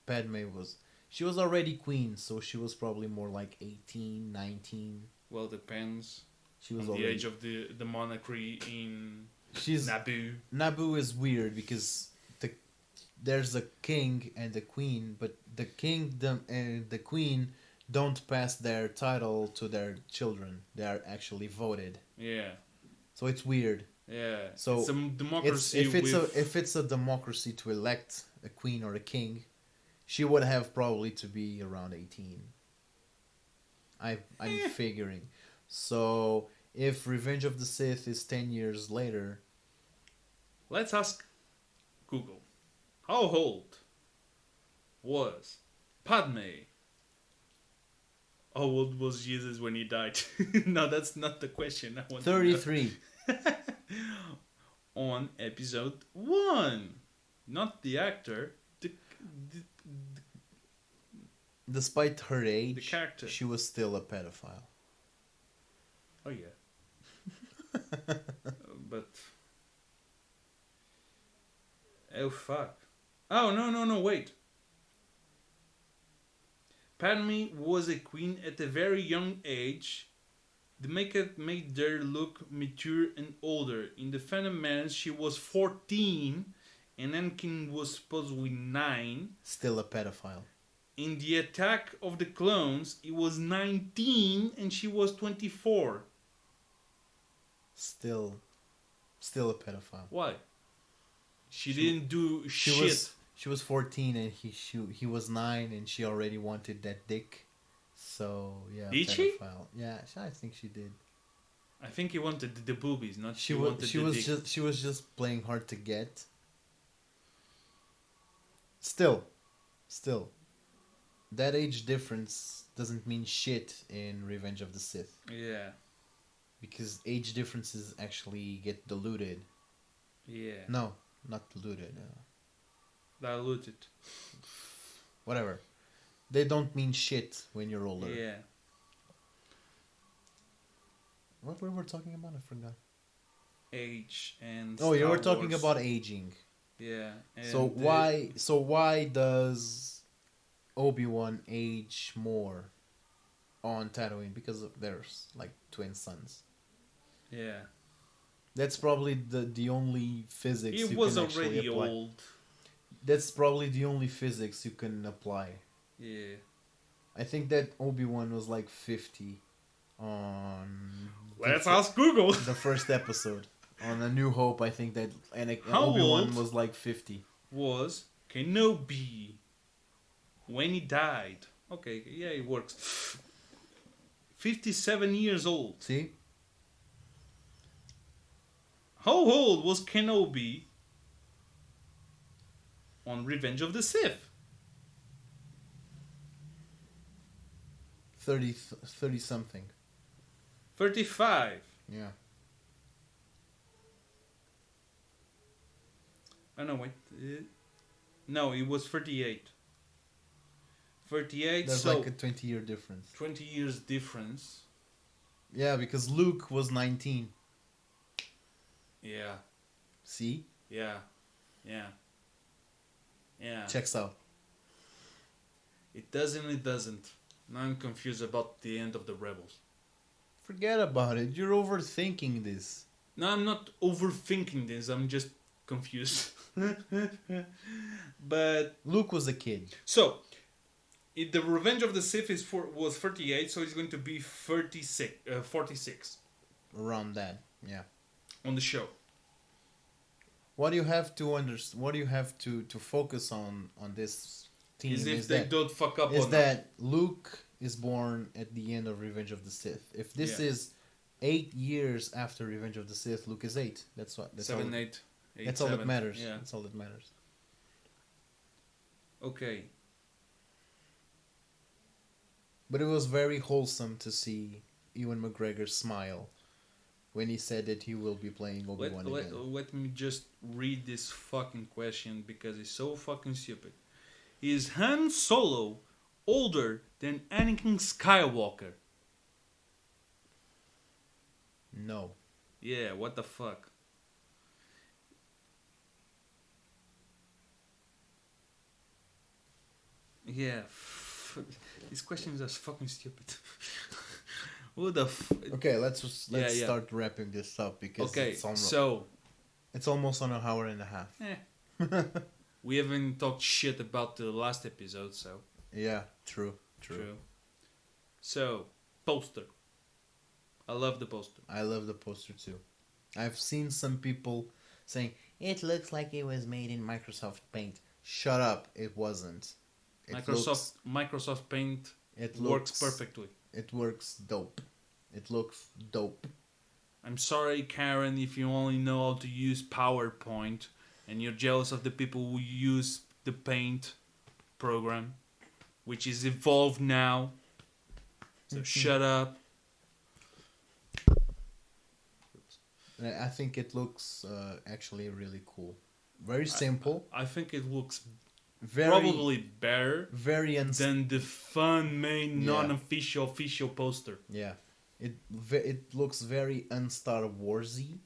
B: Padme she was already queen, so she was probably more like 18, 19.
A: Well, depends
B: She was
A: on the
B: already.
A: age of the monarchy in
B: She's
A: Naboo.
B: Naboo is weird because there's a king and a queen, but the kingdom and the queen don't pass their title to their children. They are actually voted.
A: Yeah,
B: So it's weird.
A: yeah.
B: So
A: it's a democracy.
B: If it's a democracy to elect a queen or a king, she would have probably to be around 18. I'm figuring. So if Revenge of the Sith is 10 years later,
A: Let's ask Google. How old was Padme? How old was Jesus when he died? No, that's not the question. I want to know.
B: 33.
A: On episode 1. Not the actor, the
B: Despite her age,
A: character.
B: she was still a pedophile.
A: Oh, yeah. But Oh fuck. Oh no, wait. Padme was a queen at a very young age. The makeup made her look mature and older. In the Phantom Menace, she was 14, and Anakin was supposedly 9.
B: Still a pedophile.
A: In the Attack of the Clones, he was 19 and she was 24.
B: Still a pedophile.
A: Why? She didn't do shit.
B: She was 14 and he was 9 and she already wanted that dick. So yeah,
A: Did she?
B: pedophile. Yeah, I think she did.
A: I think he wanted the boobies, not
B: She
A: wanted the dick.
B: she was just playing hard to get. Still, that age difference doesn't mean shit in Revenge of the Sith.
A: Yeah.
B: Because age differences actually get diluted.
A: Yeah.
B: No, not diluted.
A: Diluted.
B: Whatever. They don't mean shit when you're older.
A: Yeah.
B: What we were talking about? I forgot.
A: Age and
B: Oh, you
A: Star
B: were talking
A: Wars.
B: about aging.
A: Yeah. And
B: So why does Obi-Wan age more on Tatooine? Because there's like twin sons.
A: Yeah.
B: That's probably the only physics
A: He
B: you
A: was
B: can actually
A: already
B: apply.
A: old.
B: That's probably the only physics you can apply.
A: Yeah.
B: I think that Obi-Wan was like 50 on
A: Let's ask Google.
B: the first episode. On A New Hope, I think that
A: How
B: Obi-Wan
A: old?
B: was like 50.
A: Was Kenobi when he died. Okay, yeah, it works. 57 years old.
B: See?
A: How old was Kenobi on Revenge of the Sith?
B: 30 something.
A: 35.
B: Yeah.
A: Oh no, wait. No, it was 38. 38,
B: There's
A: so
B: like a 20-year difference.
A: 20 years difference.
B: Yeah, because Luke was 19.
A: Yeah,
B: See?
A: yeah, yeah. Yeah.
B: Checks out.
A: It doesn't, it doesn't. Now I'm confused about the end of the Rebels.
B: Forget about it. You're overthinking this.
A: No, I'm not overthinking this. I'm just confused. But
B: Luke was a kid.
A: so, the Revenge of the Sith was 38, so it's going to be 46
B: Around that. Yeah.
A: on the show.
B: What do you have to What do you have to focus on this team?
A: Is if
B: Is
A: they
B: that,
A: don't fuck up
B: is
A: on
B: that Luke is born at the end of Revenge of the Sith. If this
A: Yeah.
B: is 8 years after Revenge of the Sith, Luke is 8. That's what. That's
A: 7,
B: all,
A: 8, 8,
B: That's all that
A: 7.
B: matters.
A: Yeah.
B: That's all that matters.
A: Okay.
B: But it was very wholesome to see Ewan McGregor smile when he said that he will be playing Obi-Wan again.
A: Let me just read this fucking question because it's so fucking stupid. Is Han Solo older than Anakin Skywalker?
B: No.
A: Yeah, what the fuck? Yeah, these questions are fucking stupid. Who the
B: Okay, let's
A: Yeah.
B: start wrapping this up because
A: Okay, so
B: it's almost on an hour and a half.
A: we haven't talked shit about the last episode, so
B: Yeah, true.
A: So, poster. I love the poster.
B: I love the poster too. I've seen some people saying it looks like it was made in Microsoft Paint. Shut up! It wasn't.
A: Microsoft Paint
B: It
A: works perfectly.
B: It works dope. It looks dope.
A: I'm sorry, Karen, if you only know how to use PowerPoint and you're jealous of the people who use the Paint program, which is evolved now. So shut up.
B: I think it looks actually really cool. Very simple.
A: I think it looks
B: Very
A: probably better
B: very
A: than the fan-made,
B: Yeah.
A: non-official, official poster.
B: yeah. It looks very un-Star Warsy.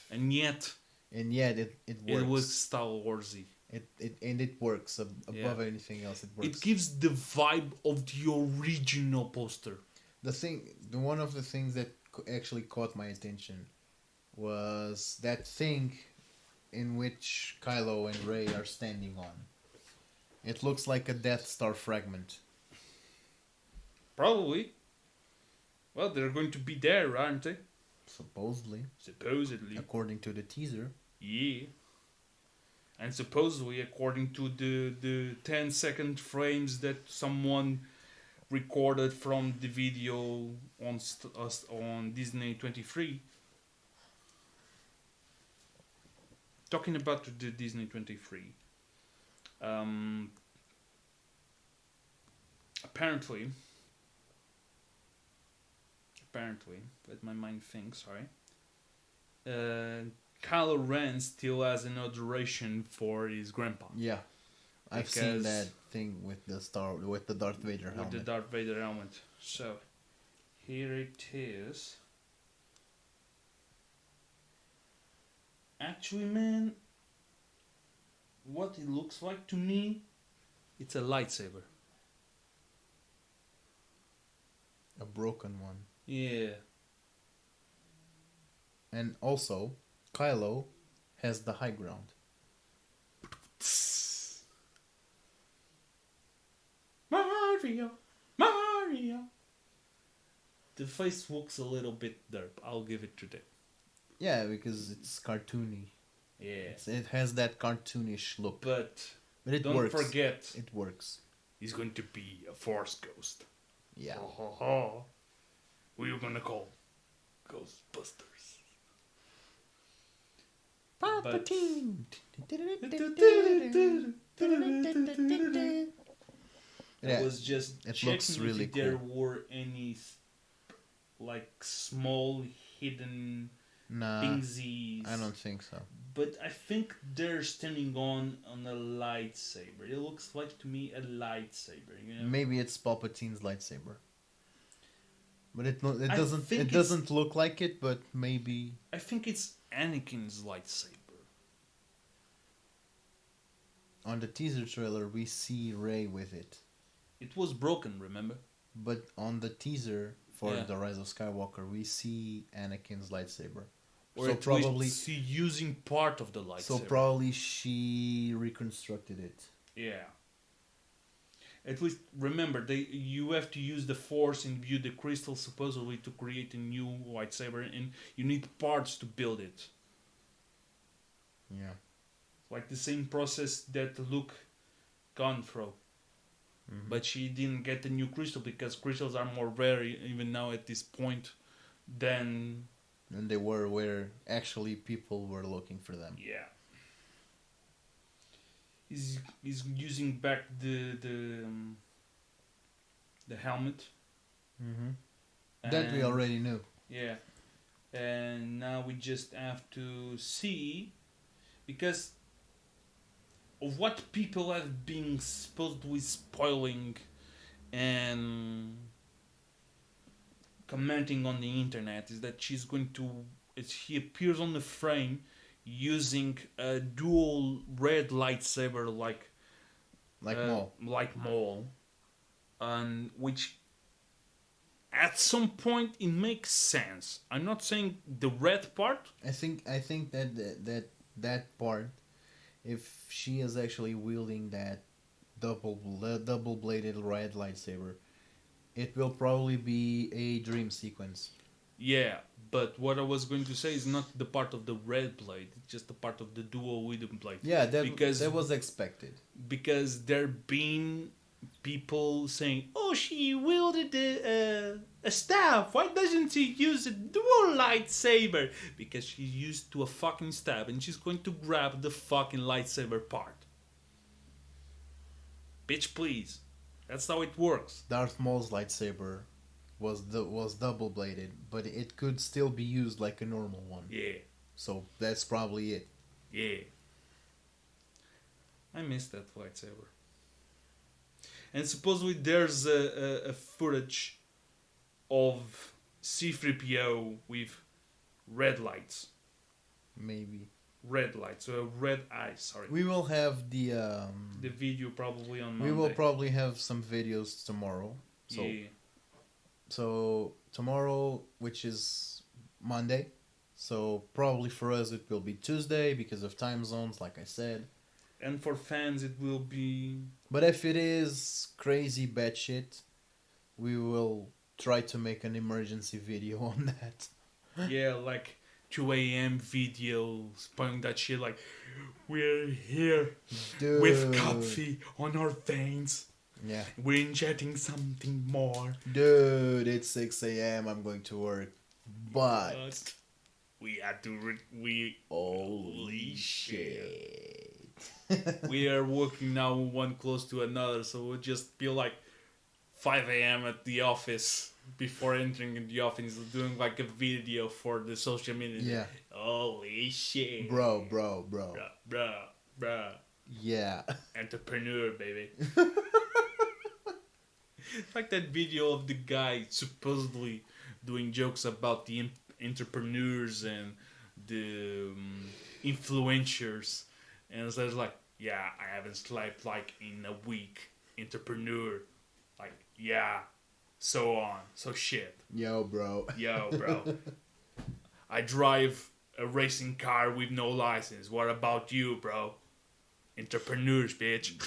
A: And yet,
B: and yet it works.
A: It was Star Warsy.
B: It works above anything else. It works.
A: It gives the vibe of the original poster.
B: One of the things that actually caught my attention was that thing in which Kylo and Rey are standing on. It looks like a Death Star fragment.
A: Probably. Well, they're going to be there, aren't they?
B: Supposedly.
A: According
B: to the teaser.
A: Yeah. And supposedly, according to the 10-second frames that someone recorded from the video on Disney 23. Talking about the Disney 23. Apparently, let my mind think, sorry. Kylo Ren still has an adoration for his grandpa.
B: Yeah. I've seen that thing with the Darth Vader helmet.
A: With the Darth Vader helmet. So, here it is. Actually, man, what it looks like to me, it's a lightsaber.
B: A broken one.
A: Yeah.
B: And also, Kylo has the high ground.
A: Mario. The face looks a little bit derp. I'll give it to that.
B: Yeah, because it's cartoony.
A: Yeah.
B: It has that cartoonish look.
A: But
B: it
A: don't
B: works.
A: forget.
B: It works.
A: He's going to be a Force ghost.
B: Yeah.
A: Who you gonna call? Ghostbusters.
B: Palpatine.
A: I was just checking
B: really
A: if there were any like small hidden thingsies.
B: I don't think so.
A: But I think they're standing on a lightsaber. It looks like to me a lightsaber. You know?
B: Maybe it's Palpatine's lightsaber. But it doesn't look like it. But maybe
A: I think it's Anakin's lightsaber.
B: On the teaser trailer, we see Rey with it.
A: It was broken, remember?
B: But on the teaser for The Rise of Skywalker, we see Anakin's lightsaber.
A: Or so probably see using part of the lightsaber.
B: So probably she reconstructed it.
A: Yeah. At least remember, you have to use the Force and imbue the crystal supposedly to create a new lightsaber, and you need parts to build it.
B: Yeah.
A: Like the same process that Luke gone through. Mm-hmm. But she didn't get a new crystal because crystals are more rare even now at this point than
B: they were where actually people were looking for them.
A: Yeah. He's using back the helmet.
B: Mm-hmm. That we already knew.
A: Yeah. And now we just have to see, because of what people have been supposedly spoiling and commenting on the internet, is that she's going to, she appears on the frame using a dual red lightsaber like Maul, and which at some point it makes sense. I'm not saying the red part.
B: I think that part, if she is actually wielding that double bladed red lightsaber, it will probably be a dream sequence.
A: Yeah, but what I was going to say is not the part of the red blade, it's just the part of the dual wielding blade.
B: Yeah, that was expected.
A: Because there been people saying, oh, she wielded a staff, why doesn't she use a dual lightsaber? Because she's used to a fucking staff and she's going to grab the fucking lightsaber part. Bitch, please. That's how it works.
B: Darth Maul's lightsaber was double bladed, but it could still be used like a normal one.
A: Yeah.
B: So that's probably it.
A: Yeah. I miss that lightsaber. And supposedly there's a footage of C-3PO with red lights.
B: Maybe.
A: red light, so red eyes. Sorry.
B: We will have the
A: video probably on Monday.
B: we will probably have some videos tomorrow. So
A: Yeah.
B: so tomorrow, which is Monday, so probably for us it will be Tuesday because of time zones, like I said.
A: And for fans, it will be.
B: But if it is crazy bad shit, we will try to make an emergency video on that.
A: Yeah, like 2 a.m. videos, putting that shit like, we're here
B: Dude.
A: with coffee on our veins.
B: Yeah.
A: We're injecting something more.
B: Dude, it's 6 a.m. I'm going to work. But
A: we had to. We.
B: holy shit.
A: We are working now one close to another, so we'll just be like 5 a.m. at the office before entering in the office, doing like a video for the social media.
B: Yeah.
A: Holy shit.
B: Bro.
A: Bruh.
B: Yeah.
A: Entrepreneur, baby. Like that video of the guy supposedly doing jokes about the entrepreneurs and the influencers. And so it's like, yeah, I haven't slept like in a week. Entrepreneur. Like, yeah. So on. So shit.
B: Yo, bro.
A: Yo, bro. I drive a racing car with no license. What about you, bro? Entrepreneurs, bitch.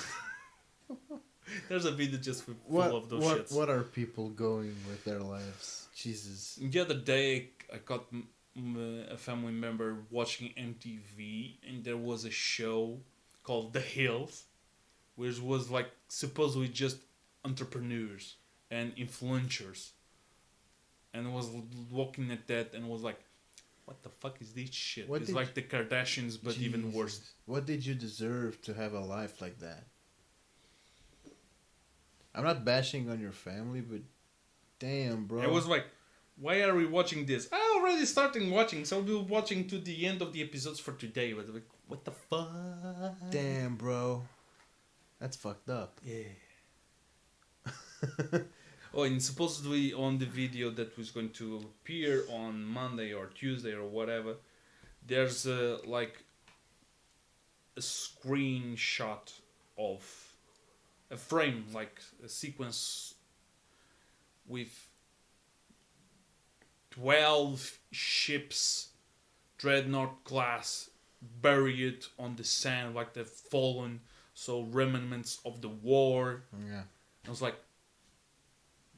A: There's a video just full of those shits.
B: What are people going with their lives? Jesus.
A: The other day, I got a family member watching MTV, and there was a show called The Hills, which was like supposedly just entrepreneurs and influencers. And I was looking at that and was like, what the fuck is this shit? It's like the Kardashians, but even worse.
B: What did you deserve to have a life like that? I'm not bashing on your family, but damn, bro.
A: It was like, why are we watching this? I already started watching, so we'll be watching to the end of the episodes for today. But like, what the fuck?
B: Damn, bro. That's fucked up.
A: Yeah. Oh, and supposedly on the video that was going to appear on Monday or Tuesday or whatever, there's like a screenshot of a frame, like a sequence with 12 ships, dreadnought class, buried on the sand, like they've fallen, so remnants of the war.
B: Yeah.
A: I was like,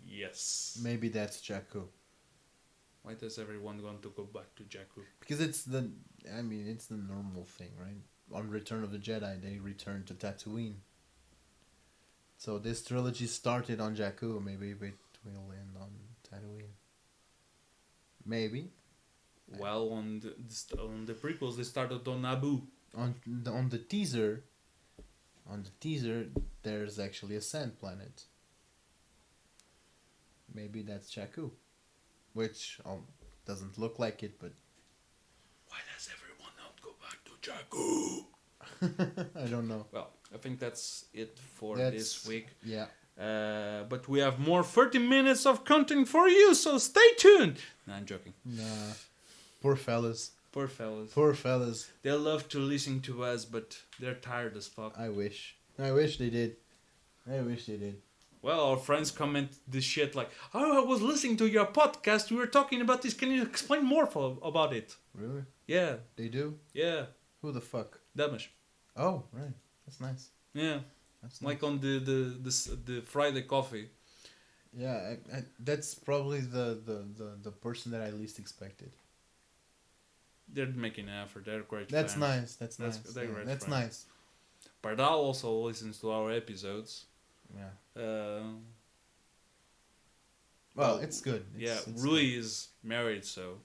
A: yes.
B: Maybe that's Jakku.
A: Why does everyone want to go back to Jakku?
B: Because it's the normal thing, right? On Return of the Jedi, they return to Tatooine. So this trilogy started on Jakku. Maybe it will end on Tatooine. Maybe.
A: Well, on the prequels, they started on Naboo.
B: On the teaser, there's actually a sand planet. Maybe that's Jakku, which doesn't look like it, but
A: Why does everyone not go back to Jakku?
B: I don't know.
A: Well, I think that's it for
B: That's-
A: this week.
B: Yeah.
A: But we have more 30 minutes of content for you, so stay tuned. Nah, I'm joking.
B: Nah. Poor fellas.
A: Poor fellas.
B: Poor fellas.
A: They love to listen to us, but they're tired as fuck.
B: I wish they did.
A: Well, our friends comment this shit like, oh, I was listening to your podcast. We were talking about this. Can you explain more about it?
B: Really?
A: Yeah.
B: They do?
A: Yeah.
B: Who the fuck?
A: Damish.
B: Oh, right. That's nice.
A: Yeah.
B: That's nice.
A: Like on the Friday coffee.
B: Yeah, that's probably the person that I least expected.
A: They're making an effort. They're great
B: That's
A: fans.
B: nice. That's
A: That's-
B: nice.
A: they're
B: Yeah,
A: great
B: that's
A: friends.
B: nice.
A: Pardal also listens to our episodes.
B: Yeah.
A: Uh,
B: Well,
A: Well,
B: it's good.
A: yeah,
B: It's
A: Rui
B: good.
A: is married, so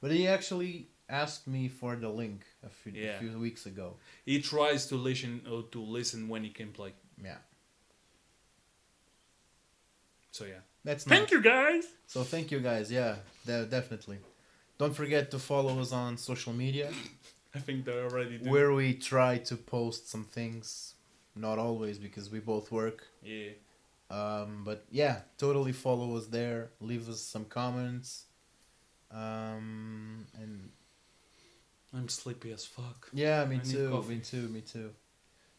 B: But he actually asked me for the link a
A: Yeah.
B: few weeks ago.
A: he tries to listen when he can play.
B: Yeah.
A: So yeah.
B: That's
A: Thank
B: nice.
A: you guys.
B: So thank you guys. Yeah, definitely. Don't forget to follow us on social media,
A: I think they already do.
B: where we try to post some things. Not always because we both work.
A: Yeah.
B: But yeah, totally follow us there. Leave us some comments. And
A: I'm sleepy as fuck.
B: Yeah, me
A: I need
B: too.
A: coffee.
B: Me too.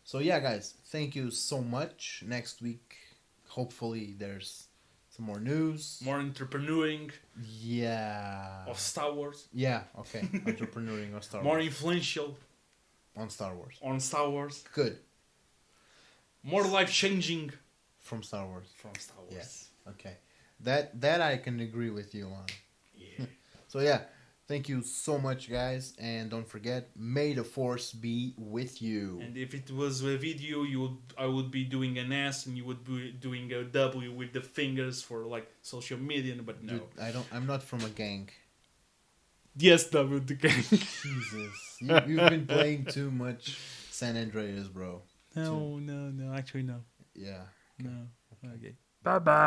B: So yeah, guys, thank you so much. Next week, hopefully, there's some more news.
A: More entrepreneuring
B: Yeah.
A: of Star Wars.
B: Yeah. Okay. Entrepreneuring on Star
A: More
B: Wars.
A: influential
B: On Star Wars.
A: on Star Wars.
B: Good.
A: More life changing
B: From Star Wars.
A: from Star Wars.
B: Yes. Okay. That I can agree with you on.
A: Yeah.
B: So yeah, thank you so much, guys, and don't forget, may the force be with you.
A: And if it was a video, I would be doing an S, and you would be doing a W with the fingers for like social media. But no.
B: Dude, I'm not from a gang.
A: Yes, W the gang.
B: Jesus, you've been playing too much San Andreas, bro.
A: No, actually no.
B: Yeah.
A: No. Okay. Bye bye.